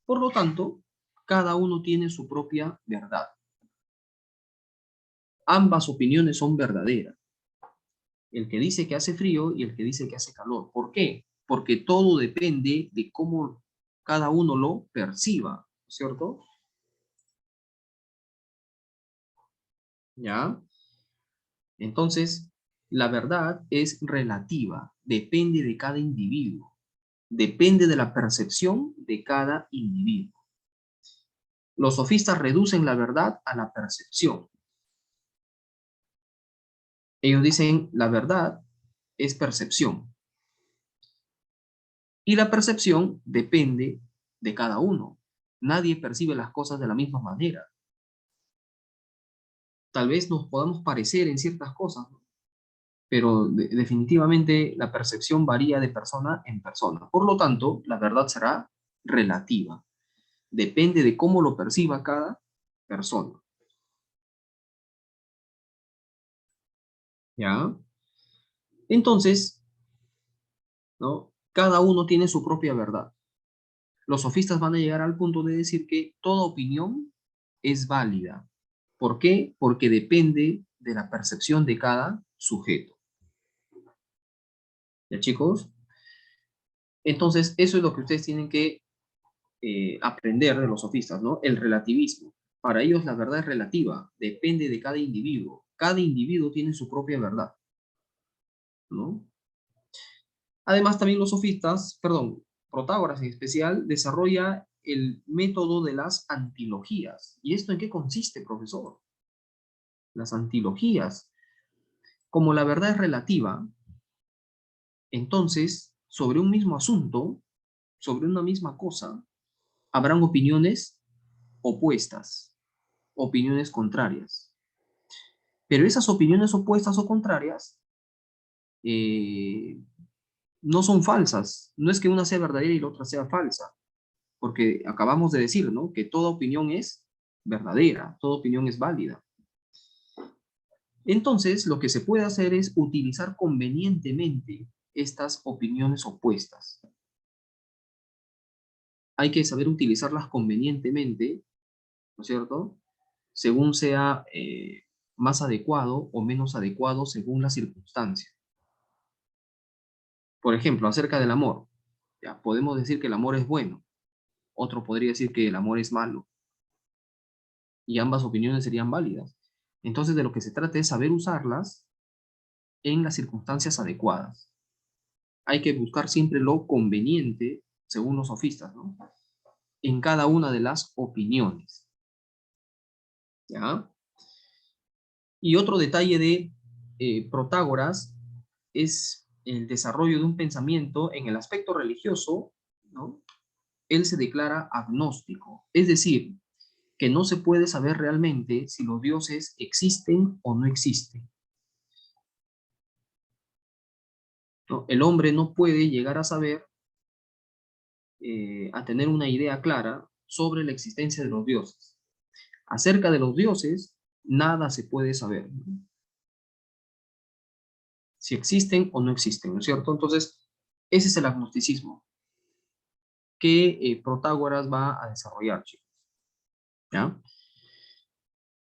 por lo tanto, cada uno tiene su propia verdad. Ambas opiniones son verdaderas. El que dice que hace frío y el que dice que hace calor. ¿Por qué? Porque todo depende de cómo cada uno lo perciba, ¿cierto? ¿Ya? Entonces, la verdad es relativa, depende de cada individuo, depende de la percepción de cada individuo. Los sofistas reducen la verdad a la percepción. Ellos dicen, la verdad es percepción. Y la percepción depende de cada uno. Nadie percibe las cosas de la misma manera. Tal vez nos podamos parecer en ciertas cosas, ¿no?, pero definitivamente la percepción varía de persona en persona. Por lo tanto, la verdad será relativa. Depende de cómo lo perciba cada persona. ¿Ya? Entonces, ¿no?, cada uno tiene su propia verdad. Los sofistas van a llegar al punto de decir que toda opinión es válida. ¿Por qué? Porque depende de la percepción de cada sujeto. ¿Ya, chicos? Entonces, eso es lo que ustedes tienen que aprender de los sofistas, ¿no? El relativismo. Para ellos la verdad es relativa, depende de cada individuo. Cada individuo tiene su propia verdad, ¿no? Además, también los sofistas, perdón, Protágoras en especial, desarrolla el método de las antilogías. ¿Y esto en qué consiste, profesor? Las antilogías. Como la verdad es relativa, entonces, sobre un mismo asunto, sobre una misma cosa, habrán opiniones opuestas, opiniones contrarias. Pero esas opiniones opuestas o contrarias eh, no son falsas. No es que una sea verdadera y la otra sea falsa, porque acabamos de decir, ¿no?, que toda opinión es verdadera, toda opinión es válida. Entonces, lo que se puede hacer es utilizar convenientemente estas opiniones opuestas. Hay que saber utilizarlas convenientemente, ¿no es cierto? Según sea más adecuado o menos adecuado según la circunstancia. Por ejemplo, acerca del amor. Ya, podemos decir que el amor es bueno. Otro podría decir que el amor es malo. Y ambas opiniones serían válidas. Entonces, de lo que se trata es saber usarlas en las circunstancias adecuadas. Hay que buscar siempre lo conveniente, según los sofistas, ¿no? En cada una de las opiniones. ¿Ya? Y otro detalle de Protágoras es el desarrollo de un pensamiento en el aspecto religioso, ¿no? Él se declara agnóstico, es decir, que no se puede saber realmente si los dioses existen o no existen, ¿no? El hombre no puede llegar a saber, a tener una idea clara sobre la existencia de los dioses. Acerca de los dioses, nada se puede saber, ¿no? Si existen o no existen, ¿no es cierto? Entonces, ese es el agnosticismo que Protágoras va a desarrollar, chicos. ¿Ya?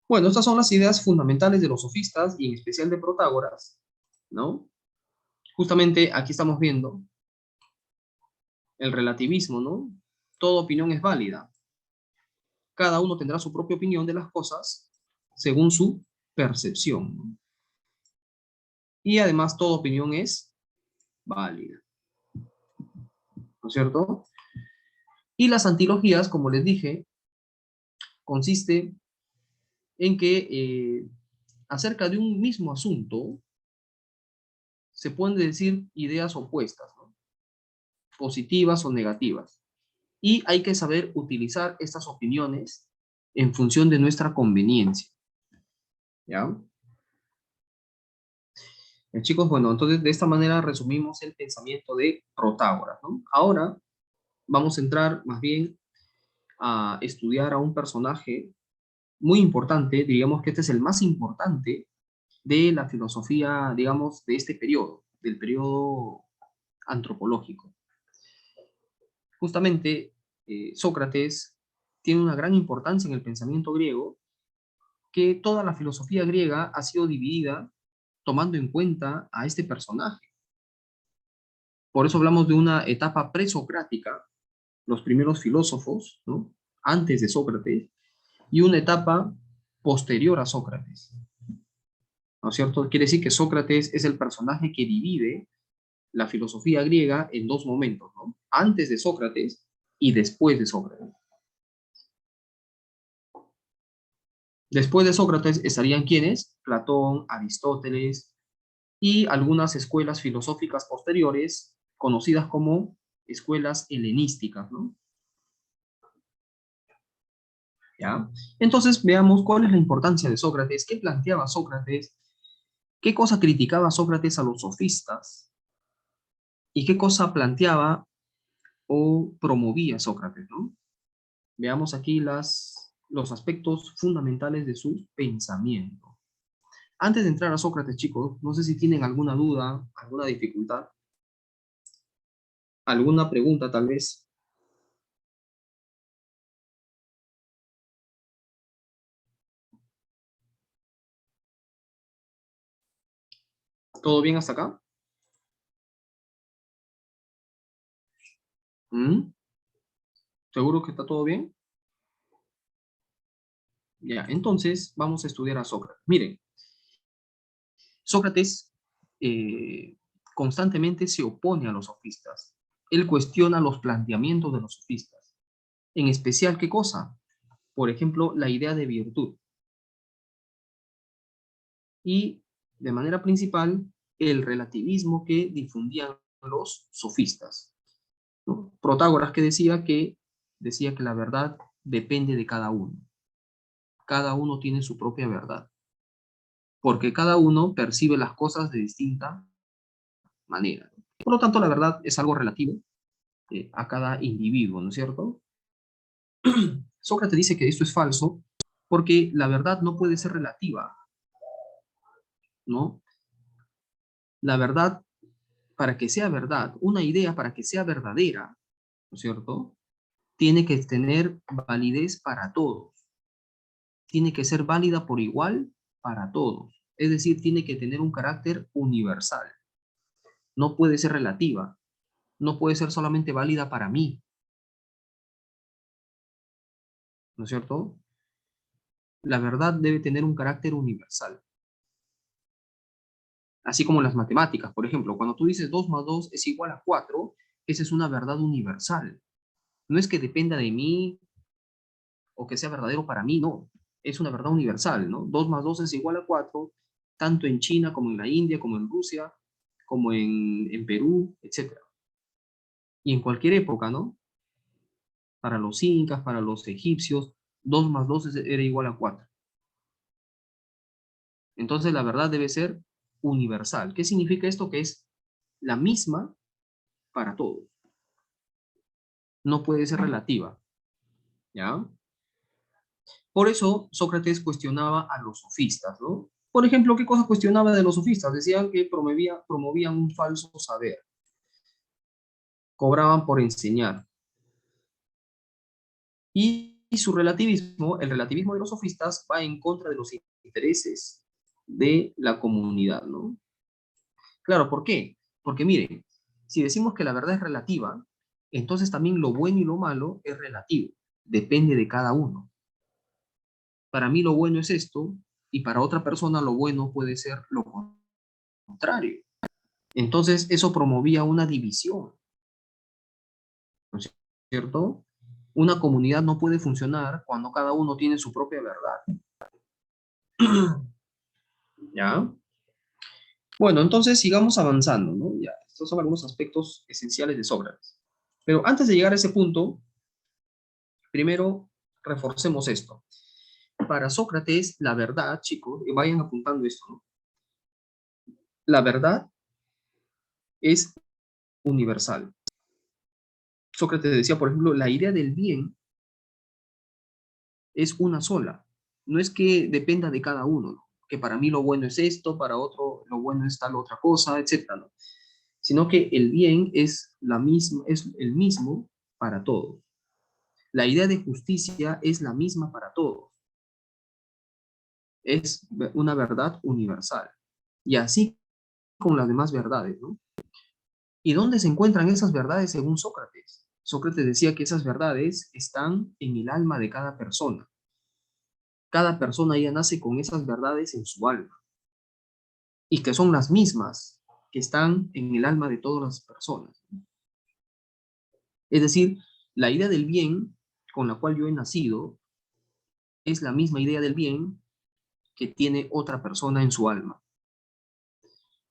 Bueno, estas son las ideas fundamentales de los sofistas y en especial de Protágoras, ¿no? Justamente aquí estamos viendo el relativismo, ¿no? Toda opinión es válida. Cada uno tendrá su propia opinión de las cosas según su percepción, ¿no? Y además toda opinión es válida, ¿no es cierto? Y las antilogías, como les dije, consiste en que acerca de un mismo asunto se pueden decir ideas opuestas, ¿no? Positivas o negativas. Y hay que saber utilizar estas opiniones en función de nuestra conveniencia. ¿Ya? Chicos, bueno, entonces de esta manera resumimos el pensamiento de Protágoras, ¿no? Ahora vamos a entrar más bien a estudiar a un personaje muy importante, digamos que este es el más importante de la filosofía, digamos, de este periodo, del periodo antropológico. Justamente, Sócrates tiene una gran importancia en el pensamiento griego, que toda la filosofía griega ha sido dividida tomando en cuenta a este personaje. Por eso hablamos de una etapa presocrática, los primeros filósofos, ¿no? Antes de Sócrates, y una etapa posterior a Sócrates, ¿no es cierto? Quiere decir que Sócrates es el personaje que divide la filosofía griega en dos momentos, ¿no? Antes de Sócrates y después de Sócrates. Después de Sócrates estarían quienes, Platón, Aristóteles y algunas escuelas filosóficas posteriores conocidas como escuelas helenísticas, ¿no? ¿Ya? Entonces veamos cuál es la importancia de Sócrates, qué planteaba Sócrates, qué cosa criticaba Sócrates a los sofistas y qué cosa planteaba o promovía Sócrates, ¿no? Veamos aquí los aspectos fundamentales de su pensamiento. Antes de entrar a Sócrates, chicos, no sé si tienen alguna duda, alguna dificultad, alguna pregunta tal vez. ¿Todo bien hasta acá? ¿Mm? ¿Seguro que está todo bien? Ya, entonces vamos a estudiar a Sócrates. Miren, Sócrates eh, constantemente se opone a los sofistas. Él cuestiona los planteamientos de los sofistas. En especial, ¿qué cosa? Por ejemplo, la idea de virtud. Y, de manera principal, el relativismo que difundían los sofistas, ¿no? Protágoras que decía que la verdad depende de cada uno. Cada uno tiene su propia verdad, porque cada uno percibe las cosas de distinta manera. Por lo tanto, la verdad es algo relativo a cada individuo, ¿no es cierto? Sócrates dice que esto es falso porque la verdad no puede ser relativa. ¿no? La verdad, para que sea verdad, una idea para que sea verdadera, ¿no es cierto? Tiene que tener validez para todos. Tiene que ser válida por igual para todos. Es decir, tiene que tener un carácter universal. No puede ser relativa. No puede ser solamente válida para mí, ¿no es cierto? La verdad debe tener un carácter universal. Así como las matemáticas, por ejemplo, cuando tú dices 2 más 2 es igual a 4, esa es una verdad universal. No es que dependa de mí o que sea verdadero para mí, no. Es una verdad universal, ¿no? 2 más 2 es igual a 4, tanto en China como en la India, como en Rusia, como en Perú, etc. Y en cualquier época, ¿no? Para los incas, para los egipcios, 2 más 2 era igual a 4. Entonces la verdad debe ser universal. ¿Qué significa esto? Que es la misma para todos. No puede ser relativa, ¿ya? Por eso Sócrates cuestionaba a los sofistas, ¿no? Por ejemplo, ¿qué cosas cuestionaba de los sofistas? Decían que promovían un falso saber, cobraban por enseñar. Y su relativismo, el relativismo de los sofistas, va en contra de los intereses de la comunidad, ¿no? Claro, ¿por qué? Porque miren, si decimos que la verdad es relativa, entonces también lo bueno y lo malo es relativo, depende de cada uno. Para mí lo bueno es esto, y para otra persona lo bueno puede ser lo contrario. Entonces eso promovía una división, ¿no es cierto? Una comunidad no puede funcionar cuando cada uno tiene su propia verdad. ¿Ya? Bueno, entonces sigamos avanzando, ¿no? Ya, estos son algunos aspectos esenciales de Sócrates. Pero antes de llegar a ese punto, primero reforcemos esto. Para Sócrates, la verdad, chicos, y vayan apuntando esto, ¿no? La verdad es universal. Sócrates decía, por ejemplo, la idea del bien es una sola. No es que dependa de cada uno, ¿no? Que para mí lo bueno es esto, para otro lo bueno es tal otra cosa, etcétera, ¿no? Sino que el bien es es el mismo para todos. La idea de justicia es la misma para todos. Es una verdad universal. Y así con las demás verdades, ¿no? ¿Y dónde se encuentran esas verdades según Sócrates? Sócrates decía que esas verdades están en el alma de cada persona. Cada persona ya nace con esas verdades en su alma y que son las mismas que están en el alma de todas las personas. Es decir, la idea del bien con la cual yo he nacido es la misma idea del bien que tiene otra persona en su alma.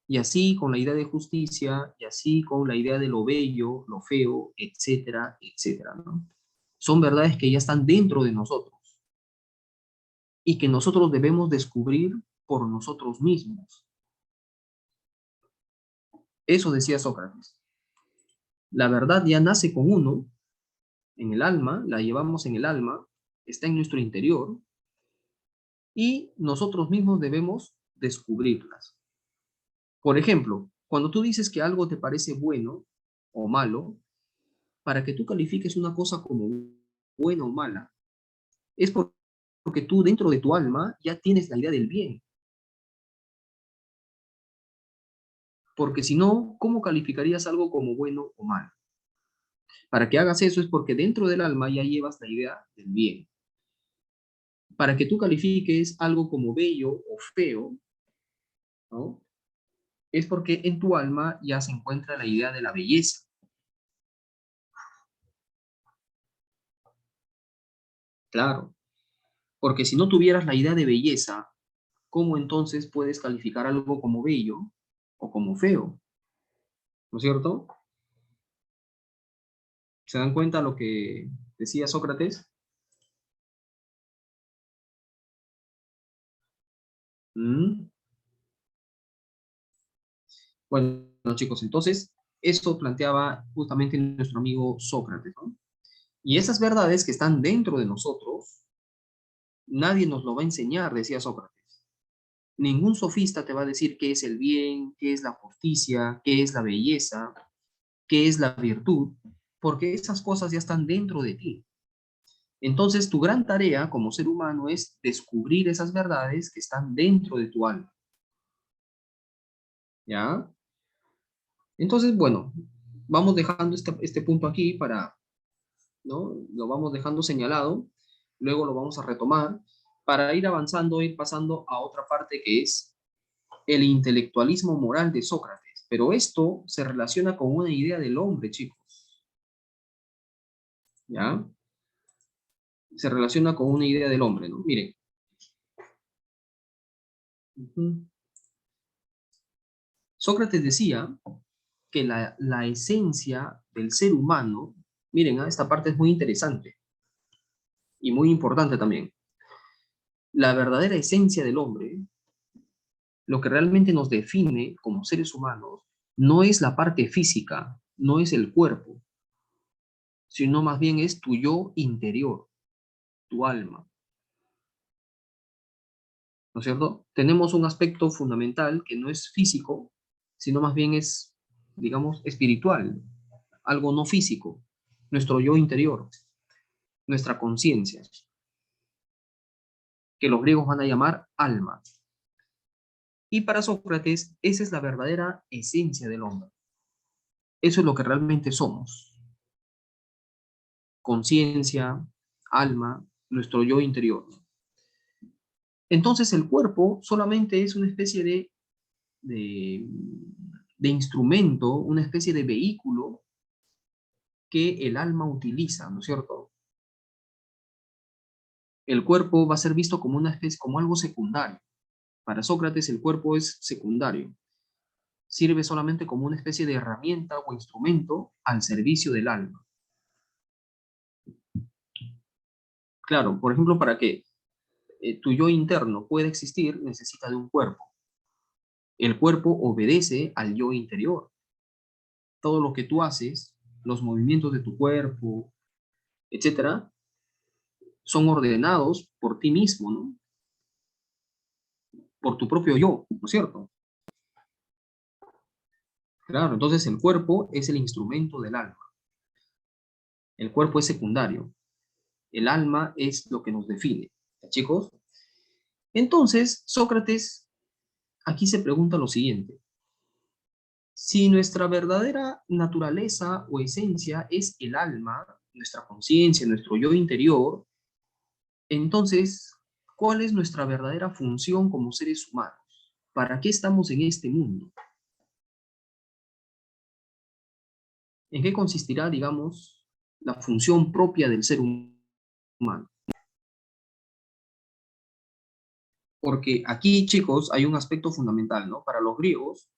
Y así con la idea de justicia, y así con la idea de lo bello, lo feo, etcétera, etcétera, ¿no? Son verdades que ya están dentro de nosotros y que nosotros debemos descubrir por nosotros mismos. Eso decía Sócrates. La verdad ya nace con uno, en el alma, la llevamos en el alma, está en nuestro interior, y nosotros mismos debemos descubrirlas. Por ejemplo, cuando tú dices que algo te parece bueno o malo, para que tú califiques una cosa como buena o mala, es porque tú dentro de tu alma ya tienes la idea del bien. Porque si no, ¿cómo calificarías algo como bueno o malo? Para que hagas eso es porque dentro del alma ya llevas la idea del bien. Para que tú califiques algo como bello o feo, ¿no? Es porque en tu alma ya se encuentra la idea de la belleza. Claro, porque si no tuvieras la idea de belleza, ¿cómo entonces puedes calificar algo como bello o como feo? ¿No es cierto? ¿Se dan cuenta lo que decía Sócrates? ¿Mm? Bueno, chicos, entonces, esto planteaba justamente nuestro amigo Sócrates, ¿no? Y esas verdades que están dentro de nosotros, nadie nos lo va a enseñar, decía Sócrates. Ningún sofista te va a decir qué es el bien, qué es la justicia, qué es la belleza, qué es la virtud, porque esas cosas ya están dentro de ti. Entonces, tu gran tarea como ser humano es descubrir esas verdades que están dentro de tu alma. ¿Ya? Entonces, bueno, vamos dejando este punto aquí para, ¿no? Lo vamos dejando señalado, luego lo vamos a retomar para ir avanzando, ir pasando a otra parte que es el intelectualismo moral de Sócrates. Pero esto se relaciona con una idea del hombre, chicos. ¿Ya? Se relaciona con una idea del hombre, ¿no? Miren. Sócrates decía que la esencia del ser humano, miren, esta parte es muy interesante y muy importante también. La verdadera esencia del hombre, lo que realmente nos define como seres humanos, no es la parte física, no es el cuerpo, sino más bien es tu yo interior, tu alma, ¿no es cierto? Tenemos un aspecto fundamental que no es físico, sino más bien es, digamos, espiritual, algo no físico, nuestro yo interior, nuestra conciencia, que los griegos van a llamar alma. Y para Sócrates, esa es la verdadera esencia del hombre. Eso es lo que realmente somos. Conciencia, alma, nuestro yo interior. Entonces el cuerpo solamente es una especie de, de instrumento, una especie de vehículo que el alma utiliza, ¿no es cierto? El cuerpo va a ser visto como una especie, como algo secundario. Para Sócrates el cuerpo es secundario. Sirve solamente como una especie de herramienta o instrumento al servicio del alma. Claro, por ejemplo, para que tu yo interno pueda existir, necesita de un cuerpo. El cuerpo obedece al yo interior. Todo lo que tú haces, los movimientos de tu cuerpo, etcétera, son ordenados por ti mismo, ¿no? Por tu propio yo, ¿no es cierto? Claro, entonces el cuerpo es el instrumento del alma. El cuerpo es secundario. El alma es lo que nos define. Chicos, entonces Sócrates aquí se pregunta lo siguiente. Si nuestra verdadera naturaleza o esencia es el alma, nuestra conciencia, nuestro yo interior, entonces, ¿cuál es nuestra verdadera función como seres humanos? ¿Para qué estamos en este mundo? ¿En qué consistirá, digamos, la función propia del ser humano? Porque aquí, chicos, hay un aspecto fundamental, ¿no? Para los griegos,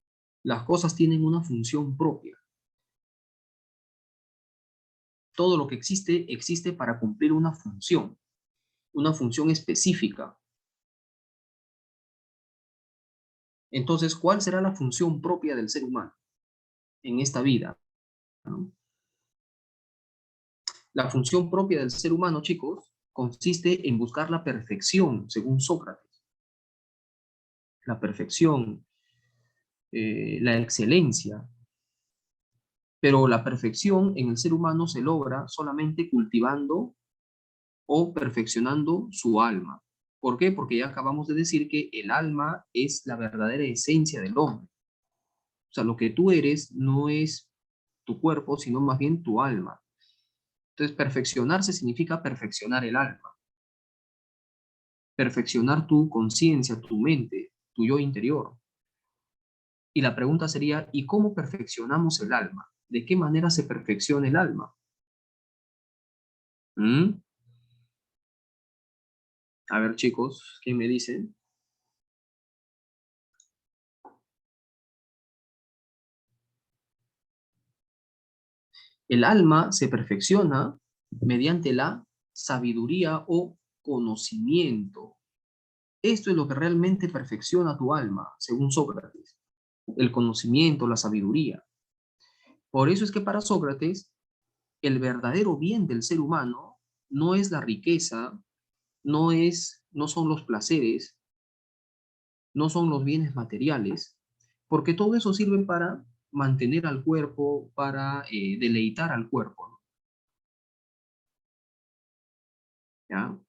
las cosas tienen una función propia. Todo lo que existe, existe para cumplir una función específica. Entonces, ¿cuál será la función propia del ser humano en esta vida? ¿No? La función propia del ser humano, chicos, consiste en buscar la perfección, según Sócrates. La perfección, la excelencia. Pero la perfección en el ser humano se logra solamente cultivando o perfeccionando su alma. ¿Por qué? Porque ya acabamos de decir que el alma es la verdadera esencia del hombre. O sea, lo que tú eres no es tu cuerpo, sino más bien tu alma. Entonces, perfeccionarse significa perfeccionar el alma, perfeccionar tu conciencia, tu mente, tu yo interior. Y la pregunta sería, ¿y cómo perfeccionamos el alma? ¿De qué manera se perfecciona el alma? ¿Mm? A ver, chicos, ¿qué me dicen? El alma se perfecciona mediante la sabiduría o conocimiento. Esto es lo que realmente perfecciona tu alma, según Sócrates. El conocimiento, la sabiduría. Por eso es que para Sócrates, el verdadero bien del ser humano no es la riqueza, no son los placeres, no son los bienes materiales, porque todo eso sirve para mantener al cuerpo, para deleitar al cuerpo, ¿no? ¿Ya?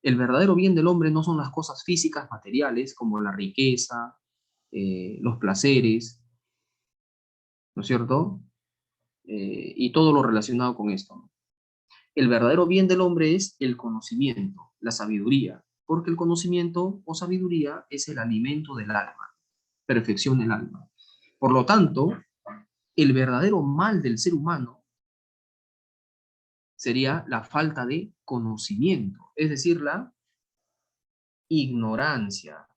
El verdadero bien del hombre no son las cosas físicas materiales como la riqueza, los placeres, ¿no es cierto? Y todo lo relacionado con esto, ¿no? El verdadero bien del hombre es el conocimiento, la sabiduría, porque el conocimiento o sabiduría es el alimento del alma, perfecciona el alma. Por lo tanto, el verdadero mal del ser humano sería la falta de conocimiento, es decir, la ignorancia.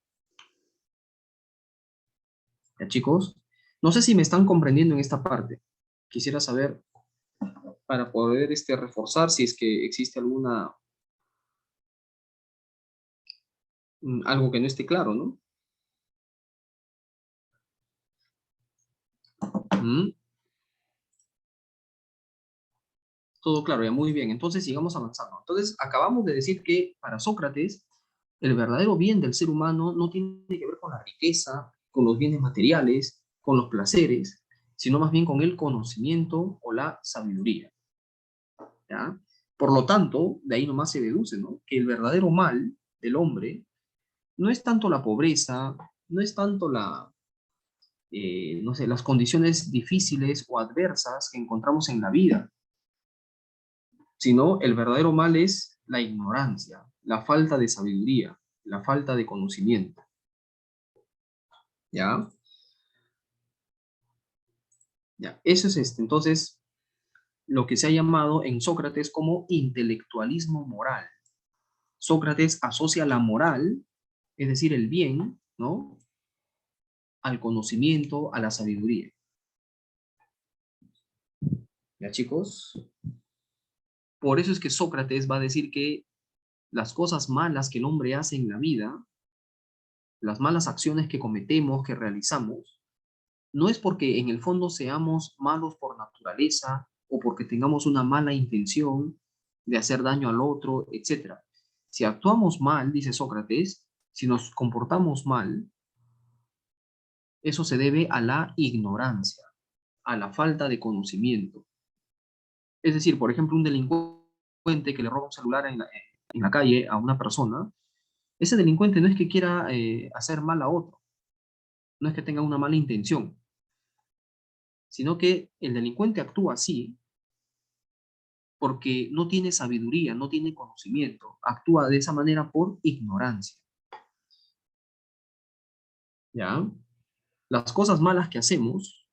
¿Ya, chicos? No sé si me están comprendiendo en esta parte. Quisiera saber, para poder reforzar, si es que existe alguna, algo que no esté claro, ¿no? ¿Mm? Todo claro, ya muy bien. Entonces sigamos avanzando. Entonces acabamos de decir que para Sócrates el verdadero bien del ser humano no tiene que ver con la riqueza, con los bienes materiales, con los placeres, sino más bien con el conocimiento o la sabiduría. ¿Ya? Por lo tanto, de ahí nomás se deduce, ¿no?, que el verdadero mal del hombre no es tanto la pobreza, no es tanto no sé, las condiciones difíciles o adversas que encontramos en la vida, sino el verdadero mal es la ignorancia, la falta de sabiduría, la falta de conocimiento. ¿Ya? Ya, eso es entonces lo que se ha llamado en Sócrates como intelectualismo moral. Sócrates asocia la moral, es decir, el bien, ¿no?, al conocimiento, a la sabiduría. ¿Ya, chicos? Por eso es que Sócrates va a decir que las cosas malas que el hombre hace en la vida, las malas acciones que cometemos, que realizamos, no es porque en el fondo seamos malos por naturaleza o porque tengamos una mala intención de hacer daño al otro, etc. Si actuamos mal, dice Sócrates, si nos comportamos mal, eso se debe a la ignorancia, a la falta de conocimiento. Es decir, por ejemplo, un delincuente que le roba un celular en la calle a una persona, ese delincuente no es que quiera hacer mal a otro, no es que tenga una mala intención, sino que el delincuente actúa así porque no tiene sabiduría, no tiene conocimiento, actúa de esa manera por ignorancia. ¿Ya? Las cosas malas que hacemos,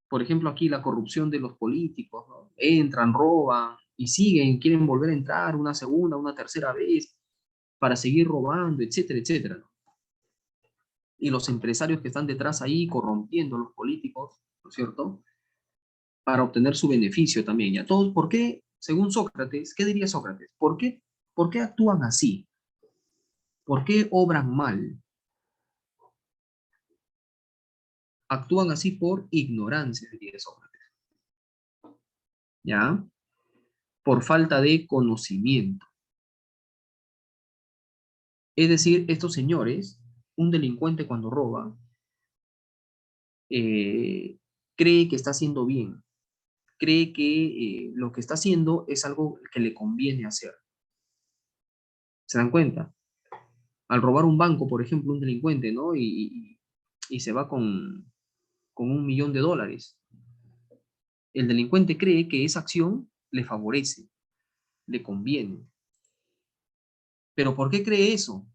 por ejemplo, aquí la corrupción de los políticos, ¿no? Entran, roban y siguen, quieren volver a entrar una segunda, una tercera vez para seguir robando, etcétera, etcétera, ¿no? Y los empresarios que están detrás ahí corrompiendo a los políticos, ¿no es cierto?, para obtener su beneficio también. ¿Ya? Todos, ¿por qué, según Sócrates, qué diría Sócrates? ¿Por qué actúan así? ¿Por qué obran mal? Actúan así por ignorancia, diría Sócrates. ¿Ya? Por falta de conocimiento. Es decir, estos señores, un delincuente cuando roba, eh, cree que está haciendo bien, cree que lo que está haciendo es algo que le conviene hacer. ¿Se dan cuenta? Al robar un banco, por ejemplo, un delincuente, ¿no? Y se va con $1.000.000. El delincuente cree que esa acción le favorece, le conviene. ¿Pero por qué cree eso?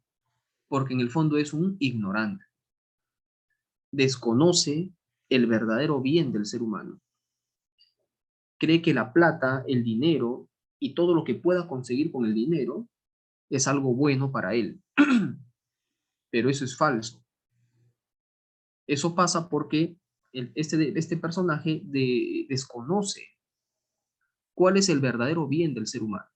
Porque en el fondo es un ignorante. Desconoce el verdadero bien del ser humano. Cree que la plata, el dinero y todo lo que pueda conseguir con el dinero es algo bueno para él. Pero eso es falso. Eso pasa porque este personaje desconoce cuál es el verdadero bien del ser humano.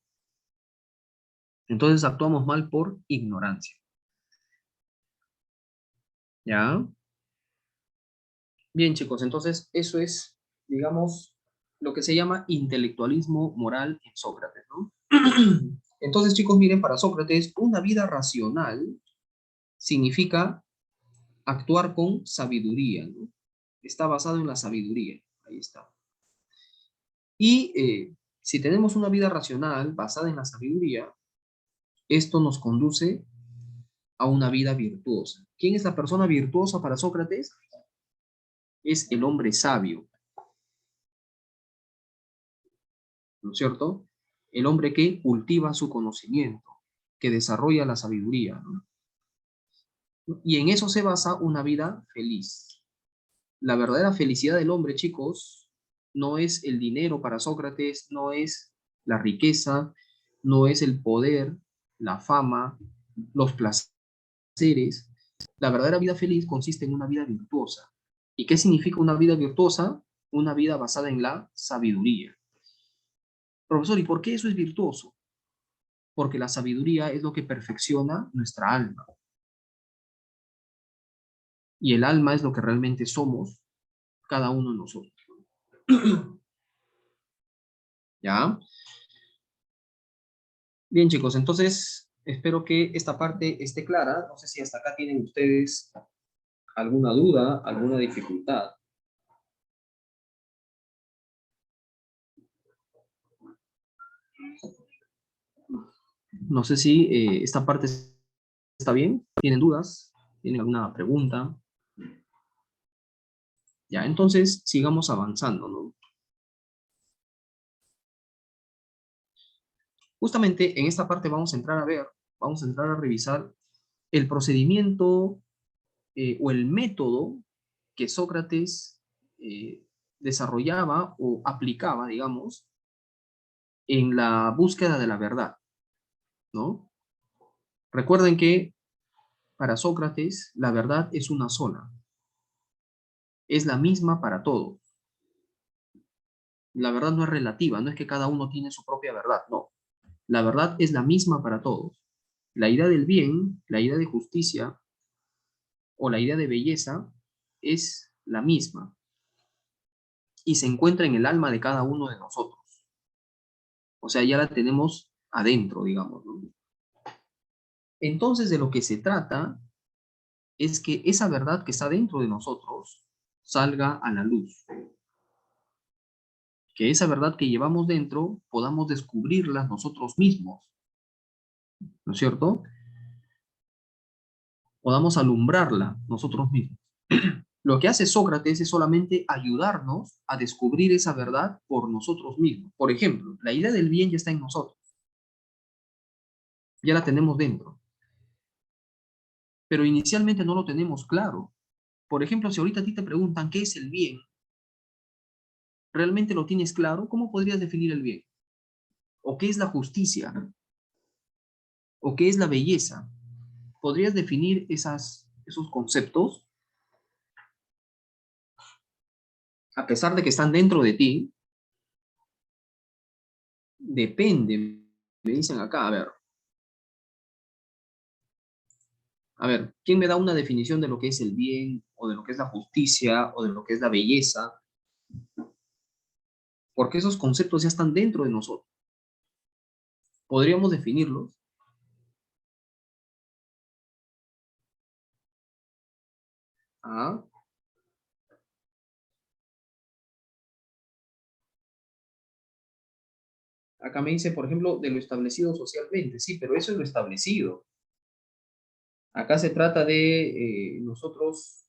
Entonces actuamos mal por ignorancia. ¿Ya? Bien, chicos, entonces eso es, digamos, lo que se llama intelectualismo moral en Sócrates, ¿no? Entonces, chicos, miren, para Sócrates, una vida racional significa actuar con sabiduría, ¿no? Está basado en la sabiduría. Ahí está. Y si tenemos una vida racional basada en la sabiduría, esto nos conduce a una vida virtuosa. ¿Quién es la persona virtuosa para Sócrates? Es el hombre sabio, ¿no es cierto? El hombre que cultiva su conocimiento, que desarrolla la sabiduría, ¿no? Y en eso se basa una vida feliz. La verdadera felicidad del hombre, chicos, no es el dinero para Sócrates, no es la riqueza, no es el poder, la fama, los placeres. La verdadera vida feliz consiste en una vida virtuosa. ¿Y qué significa una vida virtuosa? Una vida basada en la sabiduría. Profesor, ¿y por qué eso es virtuoso? Porque la sabiduría es lo que perfecciona nuestra alma. Y el alma es lo que realmente somos cada uno de nosotros. ¿Ya? Bien, chicos, entonces espero que esta parte esté clara. No sé si hasta acá tienen ustedes alguna duda, alguna dificultad. No sé si esta parte está bien. ¿Tienen dudas? ¿Tienen alguna pregunta? Ya, entonces sigamos avanzando, ¿no? Justamente en esta parte vamos a entrar a ver, vamos a entrar a revisar el procedimiento o el método que Sócrates eh, desarrollaba o aplicaba, digamos, en la búsqueda de la verdad, ¿no? Recuerden que para Sócrates la verdad es una sola, es la misma para todos. La verdad no es relativa, no es que cada uno tiene su propia verdad, no. La verdad es la misma para todos. La idea del bien, la idea de justicia o la idea de belleza es la misma y se encuentra en el alma de cada uno de nosotros. O sea, ya la tenemos adentro, digamos, ¿no? Entonces, de lo que se trata es que esa verdad que está dentro de nosotros salga a la luz. Que esa verdad que llevamos dentro podamos descubrirla nosotros mismos, ¿no es cierto? Podamos alumbrarla nosotros mismos. Lo que hace Sócrates es solamente ayudarnos a descubrir esa verdad por nosotros mismos. Por ejemplo, la idea del bien ya está en nosotros, ya la tenemos dentro, pero inicialmente no lo tenemos claro. Por ejemplo, si ahorita a ti te preguntan qué es el bien, ¿realmente lo tienes claro? ¿Cómo podrías definir el bien? ¿O qué es la justicia? ¿O qué es la belleza? ¿Podrías definir esos conceptos? A pesar de que están dentro de ti, depende, me dicen acá, a ver, ¿quién me da una definición de lo que es el bien, o de lo que es la justicia, o de lo que es la belleza? Porque esos conceptos ya están dentro de nosotros. ¿Podríamos definirlos? Ah, acá me dice, por ejemplo, de lo establecido socialmente. Sí, pero eso es lo establecido. Acá se trata de nosotros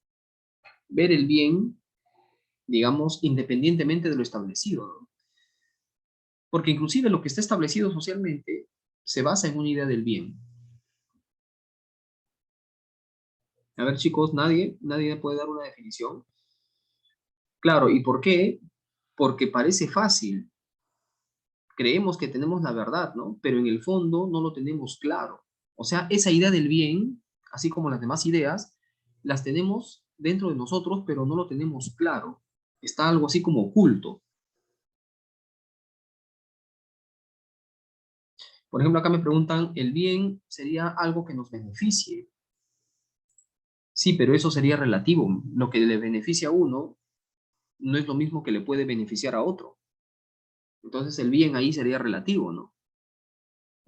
ver el bien, digamos, independientemente de lo establecido, ¿no? Porque inclusive lo que está establecido socialmente se basa en una idea del bien. A ver, chicos, nadie puede dar una definición. Claro, ¿y por qué? Porque parece fácil. Creemos que tenemos la verdad, ¿no? Pero en el fondo no lo tenemos claro. O sea, esa idea del bien, así como las demás ideas, las tenemos dentro de nosotros, pero no lo tenemos claro. Está algo así como oculto. Por ejemplo, acá me preguntan, ¿el bien sería algo que nos beneficie? Sí, pero eso sería relativo. Lo que le beneficia a uno no es lo mismo que le puede beneficiar a otro. Entonces el bien ahí sería relativo, ¿no?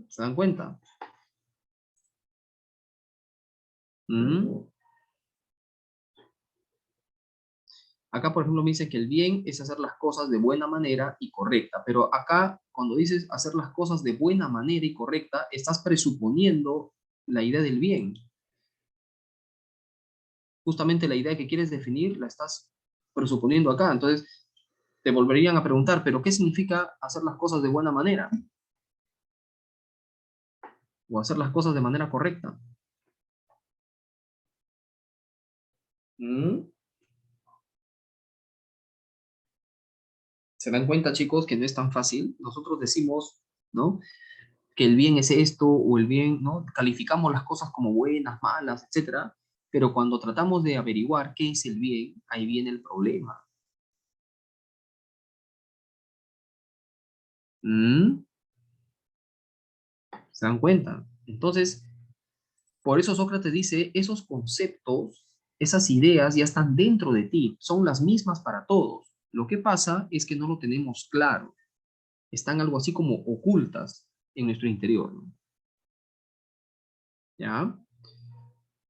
¿Se dan cuenta? ¿Mm? Acá, por ejemplo, me dice que el bien es hacer las cosas de buena manera y correcta, pero acá, cuando dices hacer las cosas de buena manera y correcta, estás presuponiendo la idea del bien. Justamente la idea que quieres definir la estás presuponiendo acá. Entonces, te volverían a preguntar, ¿pero qué significa hacer las cosas de buena manera? O hacer las cosas de manera correcta. ¿Mm? ¿Se dan cuenta, chicos, que no es tan fácil? Nosotros decimos, ¿no? Que el bien es esto o el bien, ¿no? Calificamos las cosas como buenas, malas, etcétera, pero cuando tratamos de averiguar qué es el bien, ahí viene el problema. ¿Mm? ¿Se dan cuenta? Entonces, por eso Sócrates dice, esos conceptos, esas ideas ya están dentro de ti, son las mismas para todos. Lo que pasa es que no lo tenemos claro, están algo así como ocultas en nuestro interior, ¿no? ¿Ya?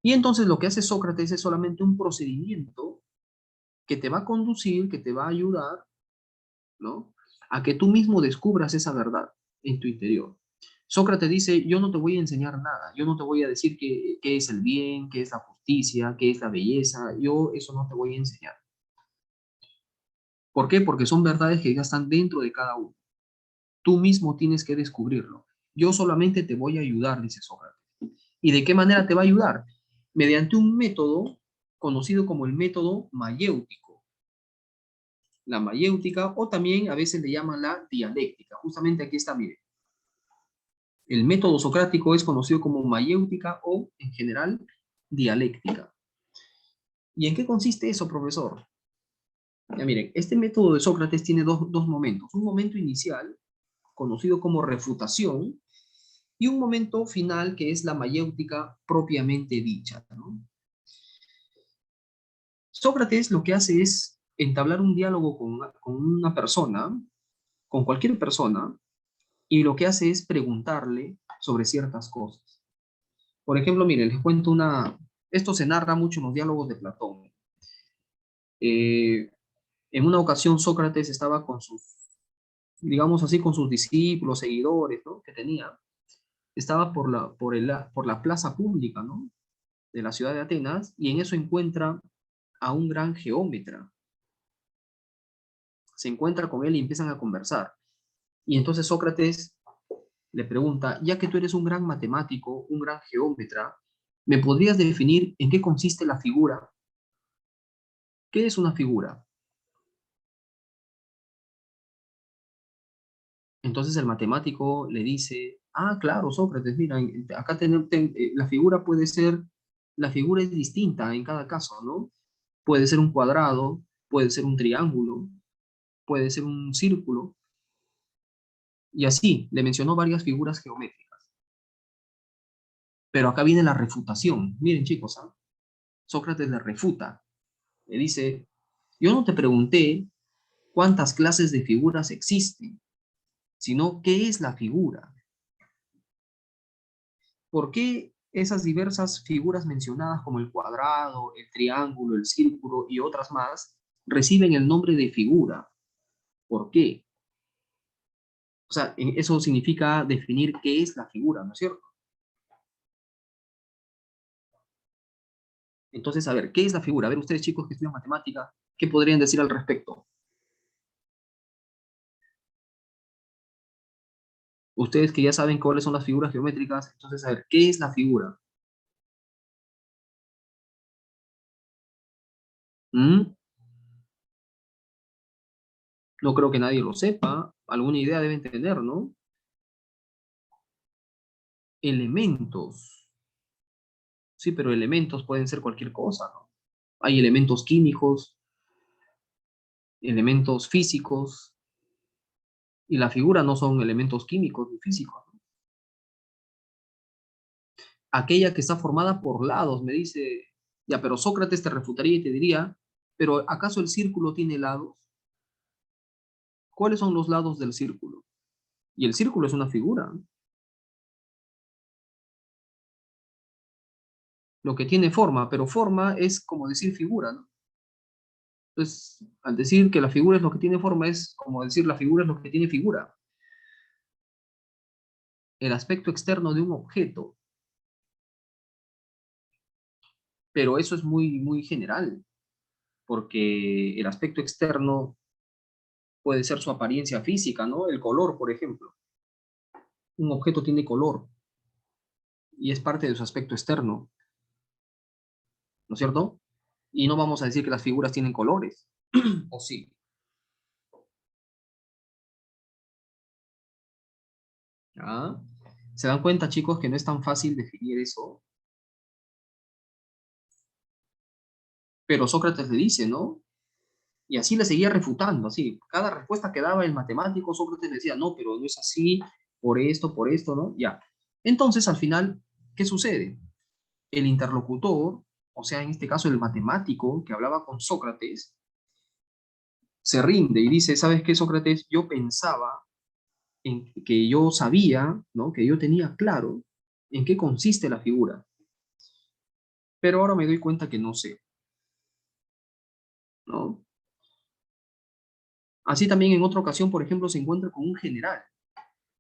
Y entonces lo que hace Sócrates es solamente un procedimiento que te va a conducir, que te va a ayudar, ¿no? A que tú mismo descubras esa verdad en tu interior. Sócrates dice, yo no te voy a enseñar nada, yo no te voy a decir qué es el bien, qué es la justicia, qué es la belleza, yo eso no te voy a enseñar. ¿Por qué? Porque son verdades que ya están dentro de cada uno. Tú mismo tienes que descubrirlo. Yo solamente te voy a ayudar, dice Sócrates. ¿Y de qué manera te va a ayudar? Mediante un método conocido como el método mayéutico. La mayéutica, o también a veces le llaman la dialéctica. Justamente aquí está, mire. El método socrático es conocido como mayéutica o, en general, dialéctica. ¿Y en qué consiste eso, profesor? Ya miren, este método de Sócrates tiene dos momentos. Un momento inicial, conocido como refutación, y un momento final que es la mayéutica propiamente dicha, ¿no? Sócrates lo que hace es entablar un diálogo con una persona, con cualquier persona, y lo que hace es preguntarle sobre ciertas cosas. Por ejemplo, miren, les cuento esto se narra mucho en los diálogos de Platón. Eh, en una ocasión Sócrates estaba con sus, digamos así, con sus discípulos, seguidores, ¿no? Que tenía. Estaba por la plaza pública, ¿no? De la ciudad de Atenas, y en eso encuentra a un gran geómetra. Se encuentra con él y empiezan a conversar. Y entonces Sócrates le pregunta, ya que tú eres un gran matemático, un gran geómetra, ¿me podrías definir en qué consiste la figura? ¿Qué es una figura? Entonces el matemático le dice, ah, claro, Sócrates, mira, acá la figura puede ser, la figura es distinta en cada caso, ¿no? Puede ser un cuadrado, puede ser un triángulo, puede ser un círculo, y así le mencionó varias figuras geométricas. Pero acá viene la refutación. Miren, chicos, ¿ah? Sócrates le refuta, le dice, yo no te pregunté cuántas clases de figuras existen, sino qué es la figura. ¿Por qué esas diversas figuras mencionadas como el cuadrado, el triángulo, el círculo y otras más reciben el nombre de figura? ¿Por qué? O sea, eso significa definir qué es la figura, ¿no es cierto? Entonces, a ver, ¿qué es la figura? A ver, ustedes chicos que estudian matemática, ¿qué podrían decir al respecto? Ustedes que ya saben cuáles son las figuras geométricas, entonces, a ver, ¿qué es la figura? ¿Mm? No creo que nadie lo sepa. Alguna idea deben tener, ¿no? Elementos. Sí, pero elementos pueden ser cualquier cosa, ¿no? Hay elementos químicos, elementos físicos, y la figura no son elementos químicos ni físicos, ¿no? Aquella que está formada por lados, me dice, ya, pero Sócrates te refutaría y te diría, pero ¿acaso el círculo tiene lados? ¿Cuáles son los lados del círculo? Y el círculo es una figura, ¿no? Lo que tiene forma, pero forma es como decir figura, ¿no? Entonces, al decir que la figura es lo que tiene forma, es como decir la figura es lo que tiene figura. El aspecto externo de un objeto. Pero eso es muy, muy general, porque el aspecto externo puede ser su apariencia física, ¿no? El color, por ejemplo. Un objeto tiene color y es parte de su aspecto externo, ¿no es cierto? Y no vamos a decir que las figuras tienen colores, ¿o sí? ¿Ah? ¿Se dan cuenta, chicos, que no es tan fácil definir eso? Pero Sócrates le dice, ¿no? Y así le seguía refutando, así. Cada respuesta que daba el matemático, Sócrates le decía, no, pero no es así, por esto, ¿no? Ya. Entonces, al final, ¿qué sucede? El interlocutor, o sea, en este caso el matemático que hablaba con Sócrates, se rinde y dice, ¿sabes qué, Sócrates? Yo pensaba en que yo sabía, ¿no? Que yo tenía claro en qué consiste la figura, pero ahora me doy cuenta que no sé, ¿no? Así también en otra ocasión, por ejemplo, se encuentra con un general,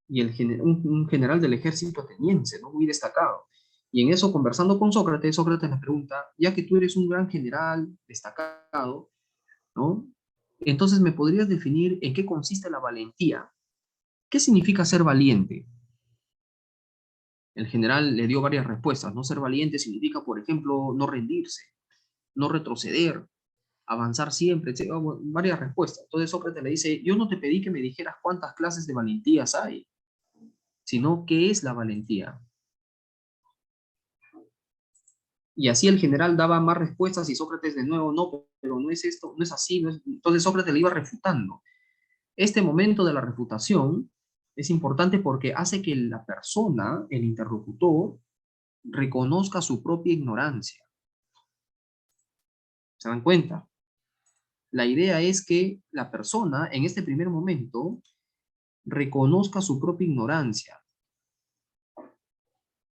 y un general del ejército ateniense, ¿no? Muy destacado. Y en eso, conversando con Sócrates, Sócrates le pregunta, ya que tú eres un gran general destacado, ¿no? Entonces, ¿me podrías definir en qué consiste la valentía? ¿Qué significa ser valiente? El general le dio varias respuestas, ¿no? Ser valiente significa, por ejemplo, no rendirse, no retroceder, avanzar siempre, varias respuestas. Entonces Sócrates le dice, yo no te pedí que me dijeras cuántas clases de valentías hay, sino qué es la valentía. Y así el general daba más respuestas y Sócrates de nuevo, no, pero no es esto, no es así. No es... Entonces Sócrates le iba refutando. Este momento de la refutación es importante porque hace que la persona, el interlocutor, reconozca su propia ignorancia. ¿Se dan cuenta? La idea es que la persona, en este primer momento, reconozca su propia ignorancia.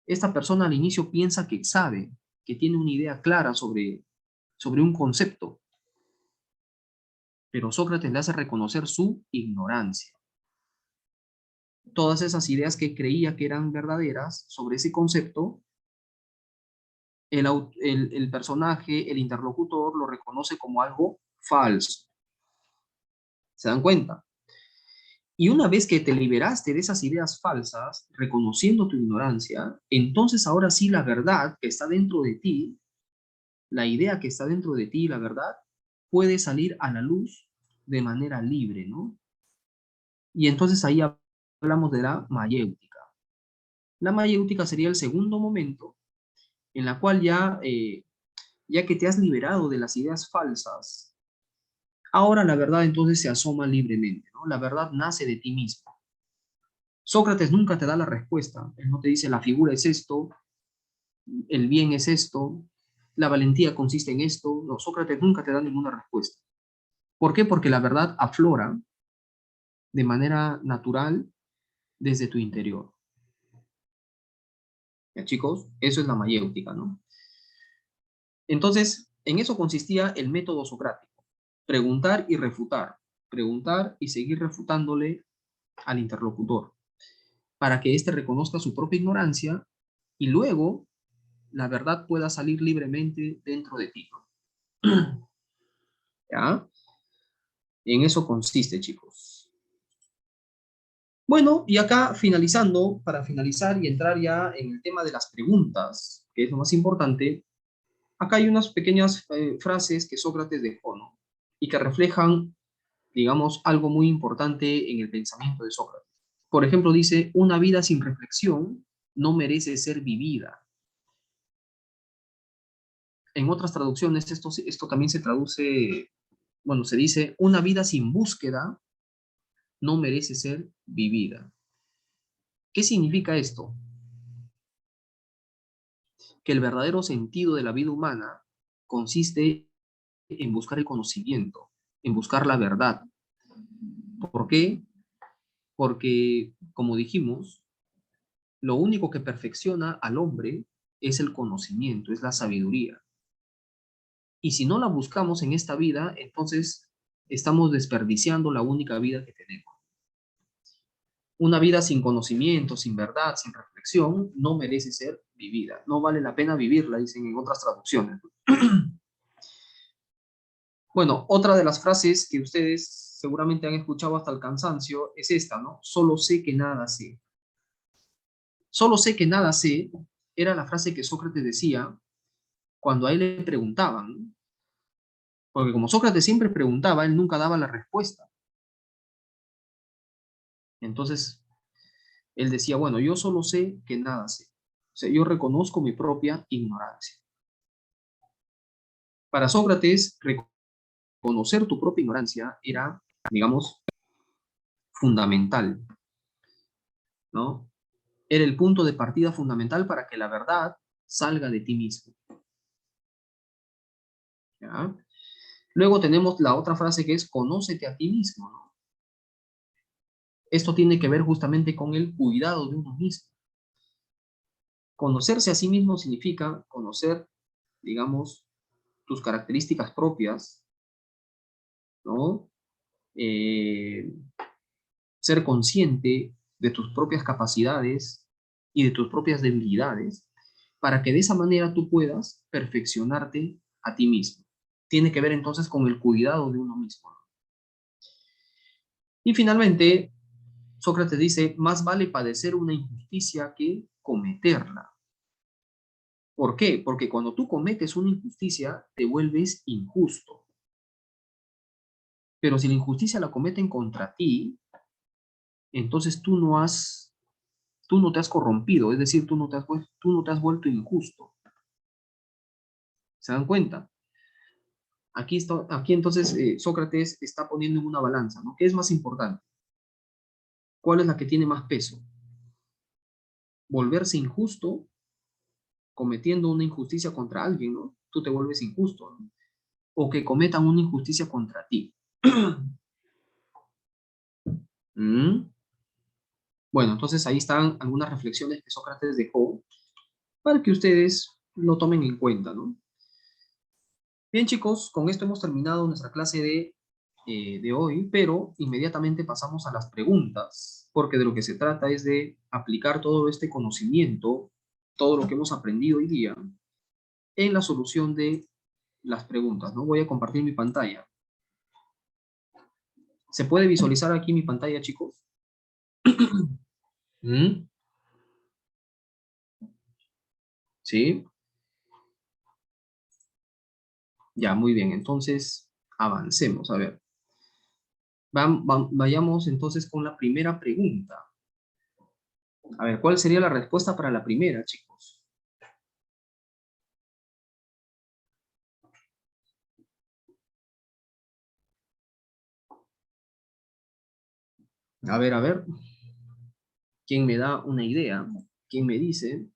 Esta persona al inicio piensa que sabe, que tiene una idea clara sobre un concepto, pero Sócrates le hace reconocer su ignorancia. Todas esas ideas que creía que eran verdaderas sobre ese concepto, el personaje, el interlocutor, lo reconoce como algo falso. ¿Se dan cuenta? Y una vez que te liberaste de esas ideas falsas, reconociendo tu ignorancia, entonces ahora sí la verdad que está dentro de ti, la idea que está dentro de ti, la verdad, puede salir a la luz de manera libre, ¿no? Y entonces ahí hablamos de la mayéutica. La mayéutica sería el segundo momento en la cual ya que te has liberado de las ideas falsas, ahora la verdad entonces se asoma libremente, ¿no? La verdad nace de ti mismo. Sócrates nunca te da la respuesta. Él no te dice la figura es esto, el bien es esto, la valentía consiste en esto. No, Sócrates nunca te da ninguna respuesta. ¿Por qué? Porque la verdad aflora de manera natural desde tu interior. ¿Ya, chicos? Eso es la mayéutica, ¿no? Entonces, en eso consistía el método socrático. Preguntar y refutar. Preguntar y seguir refutándole al interlocutor para que éste reconozca su propia ignorancia y luego la verdad pueda salir libremente dentro de ti. ¿Ya? En eso consiste, chicos. Bueno, y acá finalizando, para finalizar y entrar ya en el tema de las preguntas, que es lo más importante, acá hay unas pequeñas frases que Sócrates dejó, ¿no? Y que reflejan, digamos, algo muy importante en el pensamiento de Sócrates. Por ejemplo, dice, una vida sin reflexión no merece ser vivida. En otras traducciones, esto también se traduce, bueno, se dice, una vida sin búsqueda no merece ser vivida. ¿Qué significa esto? Que el verdadero sentido de la vida humana consiste en buscar el conocimiento, en buscar la verdad. ¿Por qué? Porque, como dijimos, lo único que perfecciona al hombre es el conocimiento, es la sabiduría. Y si no la buscamos en esta vida, entonces estamos desperdiciando la única vida que tenemos. Una vida sin conocimiento, sin verdad, sin reflexión, no merece ser vivida. No vale la pena vivirla, dicen en otras traducciones. Bueno, otra de las frases que ustedes seguramente han escuchado hasta el cansancio es esta, ¿no? Solo sé que nada sé. Solo sé que nada sé era la frase que Sócrates decía cuando a él le preguntaban, porque como Sócrates siempre preguntaba, él nunca daba la respuesta. Entonces, él decía, bueno, yo solo sé que nada sé. O sea, yo reconozco mi propia ignorancia. Para Sócrates, reconocer tu propia ignorancia era, digamos, fundamental, ¿no? Era el punto de partida fundamental para que la verdad salga de ti mismo. ¿Ya? Luego tenemos la otra frase que es, conócete a ti mismo, ¿no? Esto tiene que ver justamente con el cuidado de uno mismo. Conocerse a sí mismo significa conocer, digamos, tus características propias, ¿no? Eh, ser consciente de tus propias capacidades y de tus propias debilidades, para que de esa manera tú puedas perfeccionarte a ti mismo. Tiene que ver entonces con el cuidado de uno mismo. Y finalmente, Sócrates dice, más vale padecer una injusticia que cometerla. ¿Por qué? Porque cuando tú cometes una injusticia, te vuelves injusto. Pero si la injusticia la cometen contra ti, entonces tú no te has corrompido, es decir, tú no te has vuelto injusto. ¿Se dan cuenta? Aquí entonces Sócrates está poniendo en una balanza, ¿no? ¿Qué es más importante? ¿Cuál es la que tiene más peso? ¿Volverse injusto cometiendo una injusticia contra alguien, ¿no? Tú te vuelves injusto, ¿no? O que cometan una injusticia contra ti. ¿Mm? Bueno, entonces ahí están algunas reflexiones que Sócrates dejó para que ustedes lo tomen en cuenta, ¿no? Bien, chicos, con esto hemos terminado nuestra clase de hoy, pero inmediatamente pasamos a las preguntas, porque de lo que se trata es de aplicar todo este conocimiento, todo lo que hemos aprendido hoy día, en la solución de las preguntas, ¿no? Voy a compartir mi pantalla. ¿Se puede visualizar aquí mi pantalla, chicos? ¿Mm? ¿Sí? Ya, muy bien. Entonces, avancemos. A ver, vayamos entonces con la primera pregunta. A ver, ¿cuál sería la respuesta para la primera, chicos? A ver, ¿quién me da una idea? ¿Quién me dice?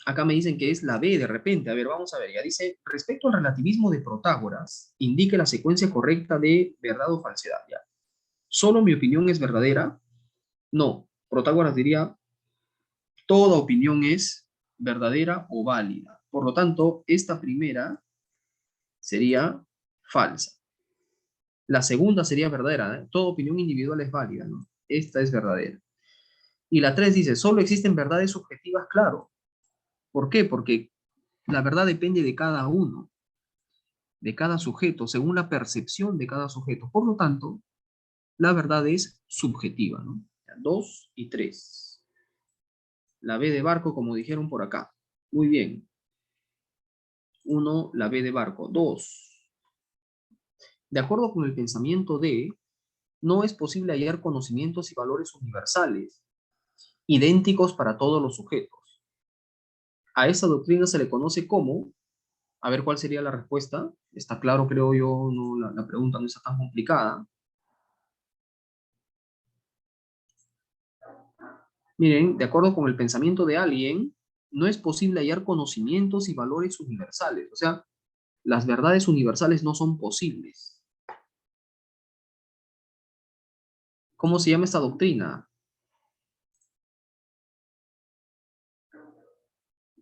Acá me dicen que es la B de repente. A ver, vamos a ver. Ya dice, respecto al relativismo de Protágoras, indique la secuencia correcta de verdad o falsedad. Ya. ¿Solo mi opinión es verdadera? No. Protágoras diría, toda opinión es verdadera o válida. Por lo tanto, esta primera sería falsa. La segunda sería verdadera, ¿eh? Toda opinión individual es válida, ¿no? Esta es verdadera. Y la 3 dice, solo existen verdades subjetivas, claro. ¿Por qué? Porque la verdad depende de cada uno, de cada sujeto, según la percepción de cada sujeto. Por lo tanto, la verdad es subjetiva, ¿no? 2 y 3. La B de barco, como dijeron por acá. Muy bien. 1, la B de barco. 2. De acuerdo con el pensamiento de, no es posible hallar conocimientos y valores universales, idénticos para todos los sujetos. A esa doctrina se le conoce como, a ver cuál sería la respuesta. Está claro, creo yo, no, la pregunta no está tan complicada. Miren, de acuerdo con el pensamiento de alguien, no es posible hallar conocimientos y valores universales. O sea, las verdades universales no son posibles. ¿Cómo se llama esta doctrina?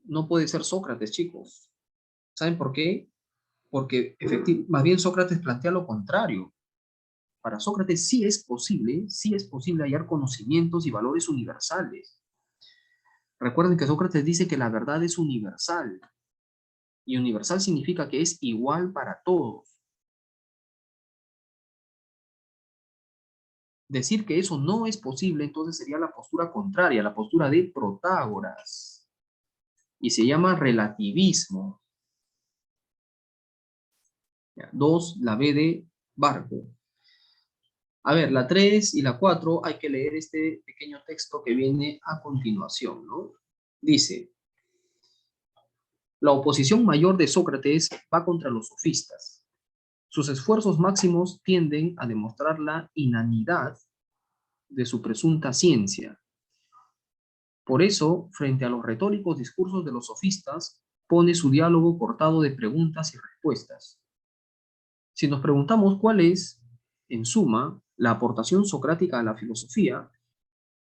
No puede ser Sócrates, chicos. ¿Saben por qué? Porque más bien Sócrates plantea lo contrario. Para Sócrates sí es posible hallar conocimientos y valores universales. Recuerden que Sócrates dice que la verdad es universal, y universal significa que es igual para todos. Decir que eso no es posible, entonces sería la postura contraria, la postura de Protágoras, y se llama relativismo. Ya, 2, la B de barco. A ver, la 3 y la 4 hay que leer este pequeño texto que viene a continuación, ¿no? Dice, la oposición mayor de Sócrates va contra los sofistas. Sus esfuerzos máximos tienden a demostrar la inanidad de su presunta ciencia. Por eso, frente a los retóricos discursos de los sofistas, pone su diálogo cortado de preguntas y respuestas. Si nos preguntamos cuál es, en suma, la aportación socrática a la filosofía,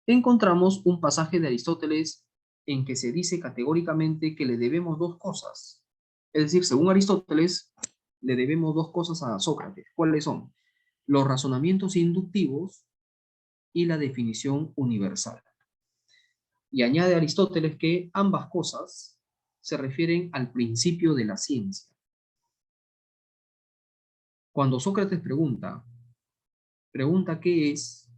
encontramos un pasaje de Aristóteles en que se dice categóricamente que le debemos dos cosas. Es decir, según Aristóteles, le debemos dos cosas a Sócrates. ¿Cuáles son? Los razonamientos inductivos y la definición universal. Y añade Aristóteles que ambas cosas se refieren al principio de la ciencia. Cuando Sócrates pregunta qué es,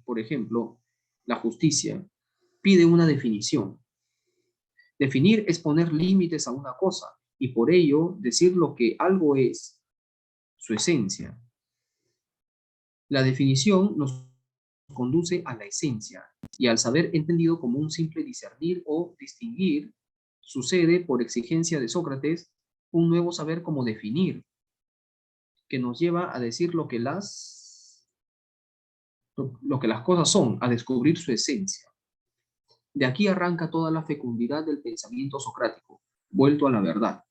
por ejemplo, la justicia, pide una definición. Definir es poner límites a una cosa y por ello decir lo que algo es, su esencia. La definición nos conduce a la esencia y al saber entendido como un simple discernir o distinguir, sucede por exigencia de Sócrates un nuevo saber como definir, que nos lleva a decir lo que las cosas son, a descubrir su esencia. De aquí arranca toda la fecundidad del pensamiento socrático, vuelto a la verdad,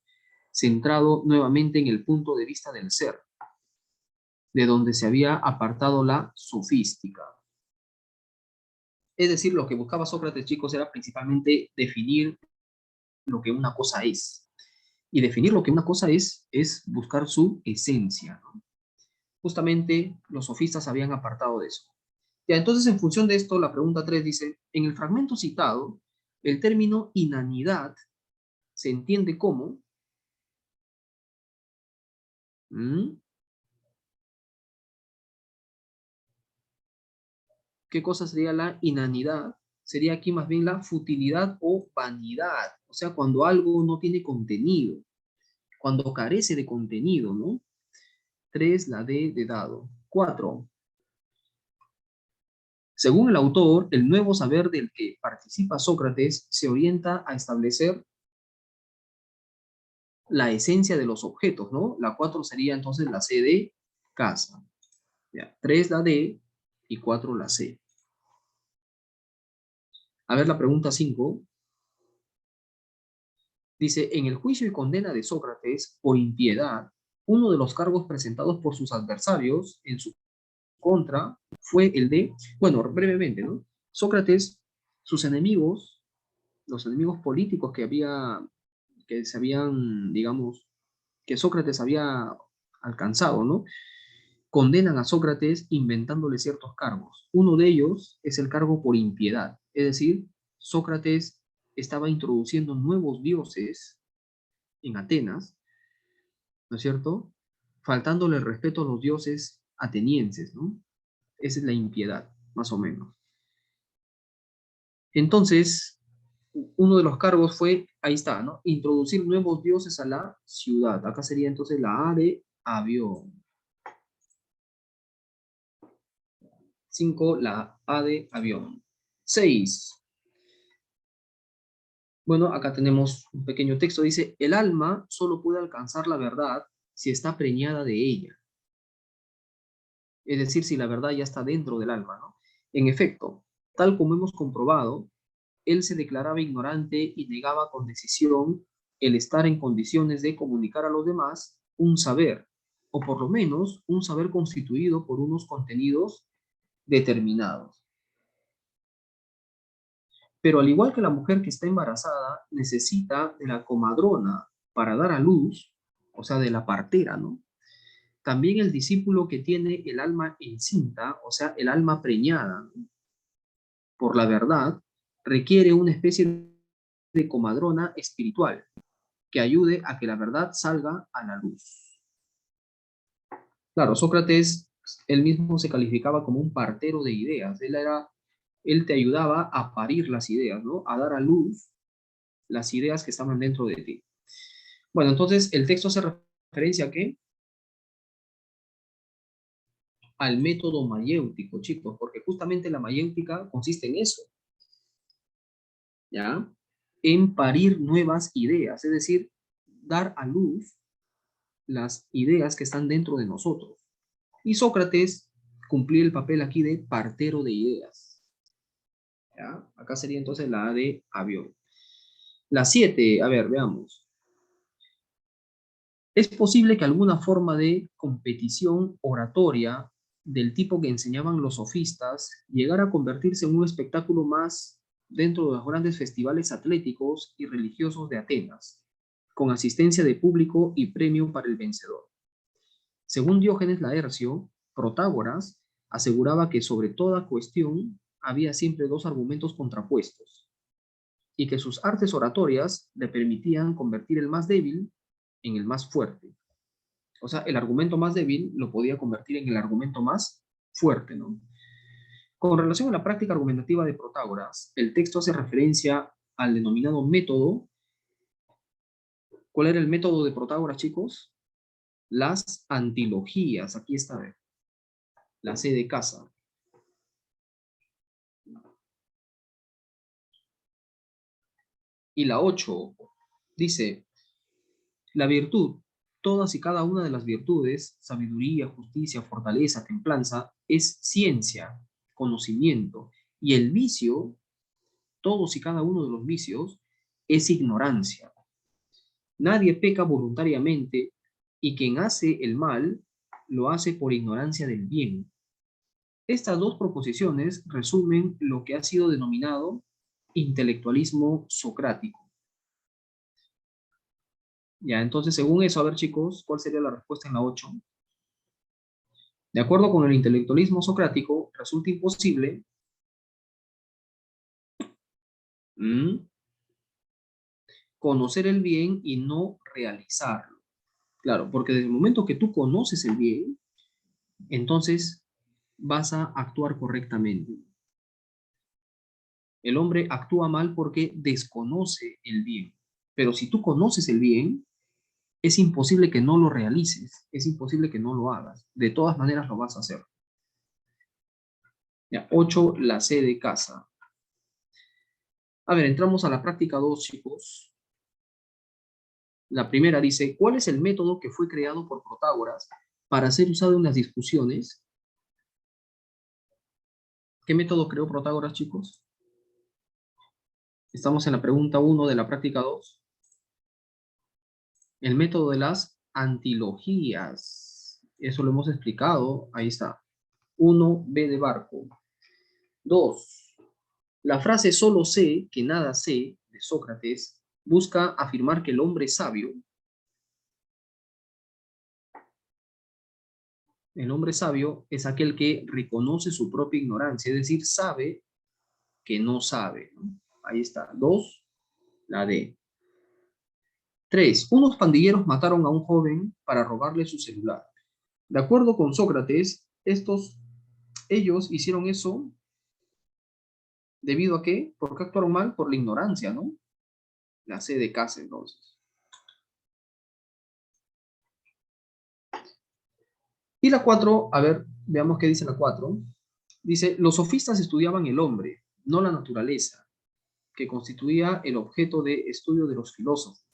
centrado nuevamente en el punto de vista del ser, de donde se había apartado la sofística. Es decir, lo que buscaba Sócrates, chicos, era principalmente definir lo que una cosa es. Y definir lo que una cosa es buscar su esencia, ¿no? Justamente los sofistas habían apartado de eso. Ya, entonces, en función de esto, la pregunta 3 dice, en el fragmento citado, el término inanidad se entiende como... ¿Qué cosa sería la inanidad? Sería aquí más bien la futilidad o vanidad. O sea, cuando algo no tiene contenido, cuando carece de contenido, ¿no? 3, la D de dado. 4. Según el autor, el nuevo saber del que participa Sócrates se orienta a establecer la esencia de los objetos, ¿no? La 4 sería entonces la C de casa. Ya, 3 la D y 4 la C. A ver la pregunta 5. Dice, en el juicio y condena de Sócrates por impiedad, uno de los cargos presentados por sus adversarios en su contra fue el de, bueno, brevemente, ¿no? Sócrates, sus enemigos, los enemigos políticos que se habían, digamos, que Sócrates había alcanzado, ¿no? Condenan a Sócrates inventándole ciertos cargos. Uno de ellos es el cargo por impiedad, es decir, Sócrates estaba introduciendo nuevos dioses en Atenas, ¿no es cierto? Faltándole el respeto a los dioses atenienses, ¿no? Esa es la impiedad, más o menos. Entonces, uno de los cargos fue, ahí está, ¿no? Introducir nuevos dioses a la ciudad. Acá sería entonces la A de avión. 5, la A de avión. 6. Bueno, acá tenemos un pequeño texto. Dice, el alma solo puede alcanzar la verdad si está preñada de ella. Es decir, si la verdad ya está dentro del alma, ¿no? En efecto, tal como hemos comprobado, él se declaraba ignorante y negaba con decisión el estar en condiciones de comunicar a los demás un saber, o por lo menos un saber constituido por unos contenidos determinados. Pero al igual que la mujer que está embarazada necesita de la comadrona para dar a luz, o sea, de la partera, ¿no? También el discípulo que tiene el alma encinta, o sea, el alma preñada, ¿no?, por la verdad, requiere una especie de comadrona espiritual que ayude a que la verdad salga a la luz. Claro, Sócrates, él mismo se calificaba como un partero de ideas. Él te ayudaba a parir las ideas, ¿no? A dar a luz las ideas que estaban dentro de ti. Bueno, entonces el texto hace referencia a qué? Al método mayéutico, chicos, porque justamente la mayéutica consiste en eso, ¿ya? En parir nuevas ideas, es decir, dar a luz las ideas que están dentro de nosotros. Y Sócrates cumplía el papel aquí de partero de ideas. ¿Ya? Acá sería entonces la A de avión. La 7, a ver, veamos. Es posible que alguna forma de competición oratoria del tipo que enseñaban los sofistas llegara a convertirse en un espectáculo más dentro de los grandes festivales atléticos y religiosos de Atenas, con asistencia de público y premio para el vencedor. Según Diógenes Laercio, Protágoras aseguraba que sobre toda cuestión había siempre dos argumentos contrapuestos, y que sus artes oratorias le permitían convertir el más débil en el más fuerte. O sea, el argumento más débil lo podía convertir en el argumento más fuerte, ¿no? Con relación a la práctica argumentativa de Protágoras, el texto hace referencia al denominado método. ¿Cuál era el método de Protágoras, chicos? Las antilogías. Aquí está, la C de casa. Y la 8 dice, la virtud, todas y cada una de las virtudes, sabiduría, justicia, fortaleza, templanza, es ciencia, conocimiento. Y el vicio, todos y cada uno de los vicios, es ignorancia. Nadie peca voluntariamente y quien hace el mal lo hace por ignorancia del bien. Estas dos proposiciones resumen lo que ha sido denominado intelectualismo socrático. Ya, entonces, según eso, a ver, chicos, ¿cuál sería la respuesta en la 8? De acuerdo con el intelectualismo socrático, resulta imposible conocer el bien y no realizarlo. Claro, porque desde el momento que tú conoces el bien, entonces vas a actuar correctamente. El hombre actúa mal porque desconoce el bien. Pero si tú conoces el bien, es imposible que no lo realices, es imposible que no lo hagas. De todas maneras lo vas a hacer. Ya, 8, la C de casa. A ver, entramos a la práctica 2, chicos. La primera dice, ¿cuál es el método que fue creado por Protágoras para ser usado en las discusiones? ¿Qué método creó Protágoras, chicos? Estamos en la pregunta 1 de la práctica 2. El método de las antilogías. Eso lo hemos explicado. Ahí está. 1, B de barco. 2. La frase solo sé que nada sé, de Sócrates, busca afirmar que el hombre sabio, el hombre sabio es aquel que reconoce su propia ignorancia, es decir, sabe que no sabe, ¿no? Ahí está. 2, la D. 3. Unos pandilleros mataron a un joven para robarle su celular. De acuerdo con Sócrates, ellos hicieron eso ¿debido a qué? ¿Por qué actuaron mal? Por la ignorancia, ¿no? La C de casa, entonces. Y la 4, a ver, veamos qué dice la 4. Dice, los sofistas estudiaban el hombre, no la naturaleza, que constituía el objeto de estudio de los filósofos.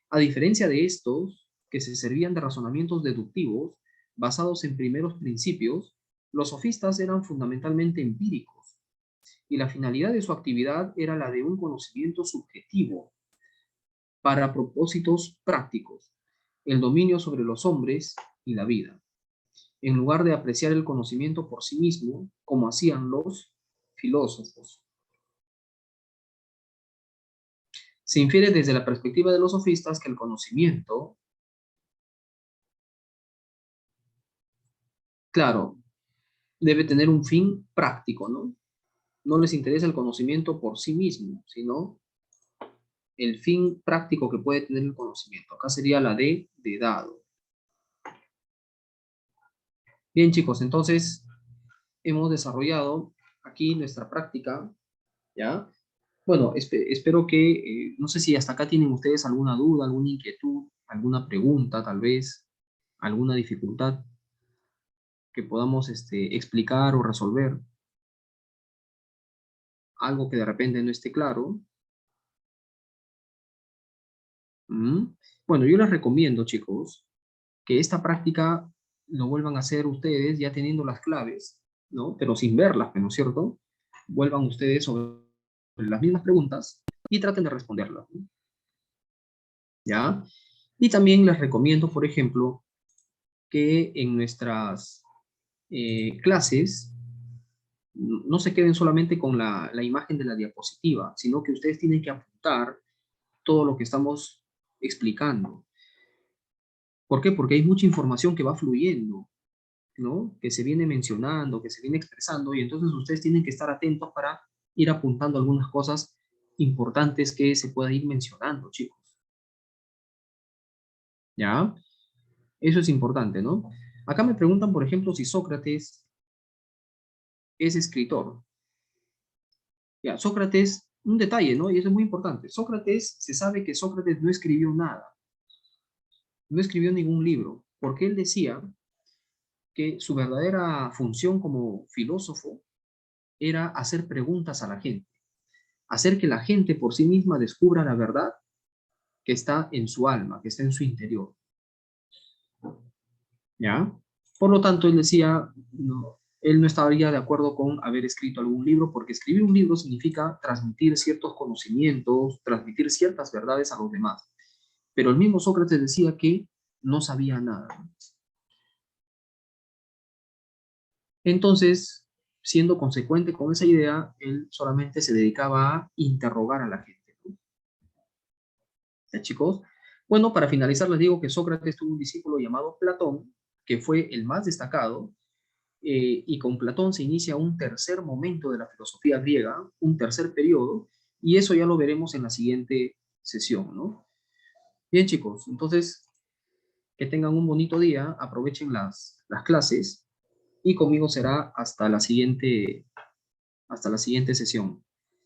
A diferencia de estos, que se servían de razonamientos deductivos basados en primeros principios, los sofistas eran fundamentalmente empíricos, y la finalidad de su actividad era la de un conocimiento subjetivo para propósitos prácticos, el dominio sobre los hombres y la vida, en lugar de apreciar el conocimiento por sí mismo, como hacían los filósofos. Se infiere desde la perspectiva de los sofistas que el conocimiento, claro, debe tener un fin práctico, ¿no? No les interesa el conocimiento por sí mismo, sino el fin práctico que puede tener el conocimiento. Acá sería la D de dado. Bien, chicos, entonces hemos desarrollado aquí nuestra práctica, ¿ya? Bueno, espero que, no sé si hasta acá tienen ustedes alguna duda, alguna inquietud, alguna pregunta, tal vez, alguna dificultad que podamos explicar o resolver, algo que de repente no esté claro. ¿Mm? Bueno, yo les recomiendo, chicos, que esta práctica lo vuelvan a hacer ustedes ya teniendo las claves, ¿no? Pero sin verlas, ¿no es cierto? Vuelvan ustedes sobre las mismas preguntas y traten de responderlas, ¿no? ¿Ya? Y también les recomiendo, por ejemplo, que en nuestras clases no se queden solamente con la imagen de la diapositiva, sino que ustedes tienen que apuntar todo lo que estamos explicando. ¿Por qué? Porque hay mucha información que va fluyendo, ¿no? Que se viene mencionando, que se viene expresando, y entonces ustedes tienen que estar atentos para ir apuntando algunas cosas importantes que se pueda ir mencionando, chicos. ¿Ya? Eso es importante, ¿no? Acá me preguntan, por ejemplo, si Sócrates es escritor. Ya, Sócrates, un detalle, ¿no? Y eso es muy importante. Sócrates, se sabe que Sócrates no escribió nada, no escribió ningún libro, porque él decía que su verdadera función como filósofo era hacer preguntas a la gente, hacer que la gente por sí misma descubra la verdad que está en su alma, que está en su interior. ¿Ya? Por lo tanto, él decía, no, él no estaría de acuerdo con haber escrito algún libro, porque escribir un libro significa transmitir ciertos conocimientos, transmitir ciertas verdades a los demás. Pero el mismo Sócrates decía que no sabía nada. Entonces, siendo consecuente con esa idea, él solamente se dedicaba a interrogar a la gente. ¿Ya, chicos? Bueno, para finalizar les digo que Sócrates tuvo un discípulo llamado Platón, que fue el más destacado, y con Platón se inicia un tercer momento de la filosofía griega, un tercer periodo, y eso ya lo veremos en la siguiente sesión, ¿no? Bien, chicos, entonces que tengan un bonito día, aprovechen las clases, y conmigo será hasta la siguiente sesión.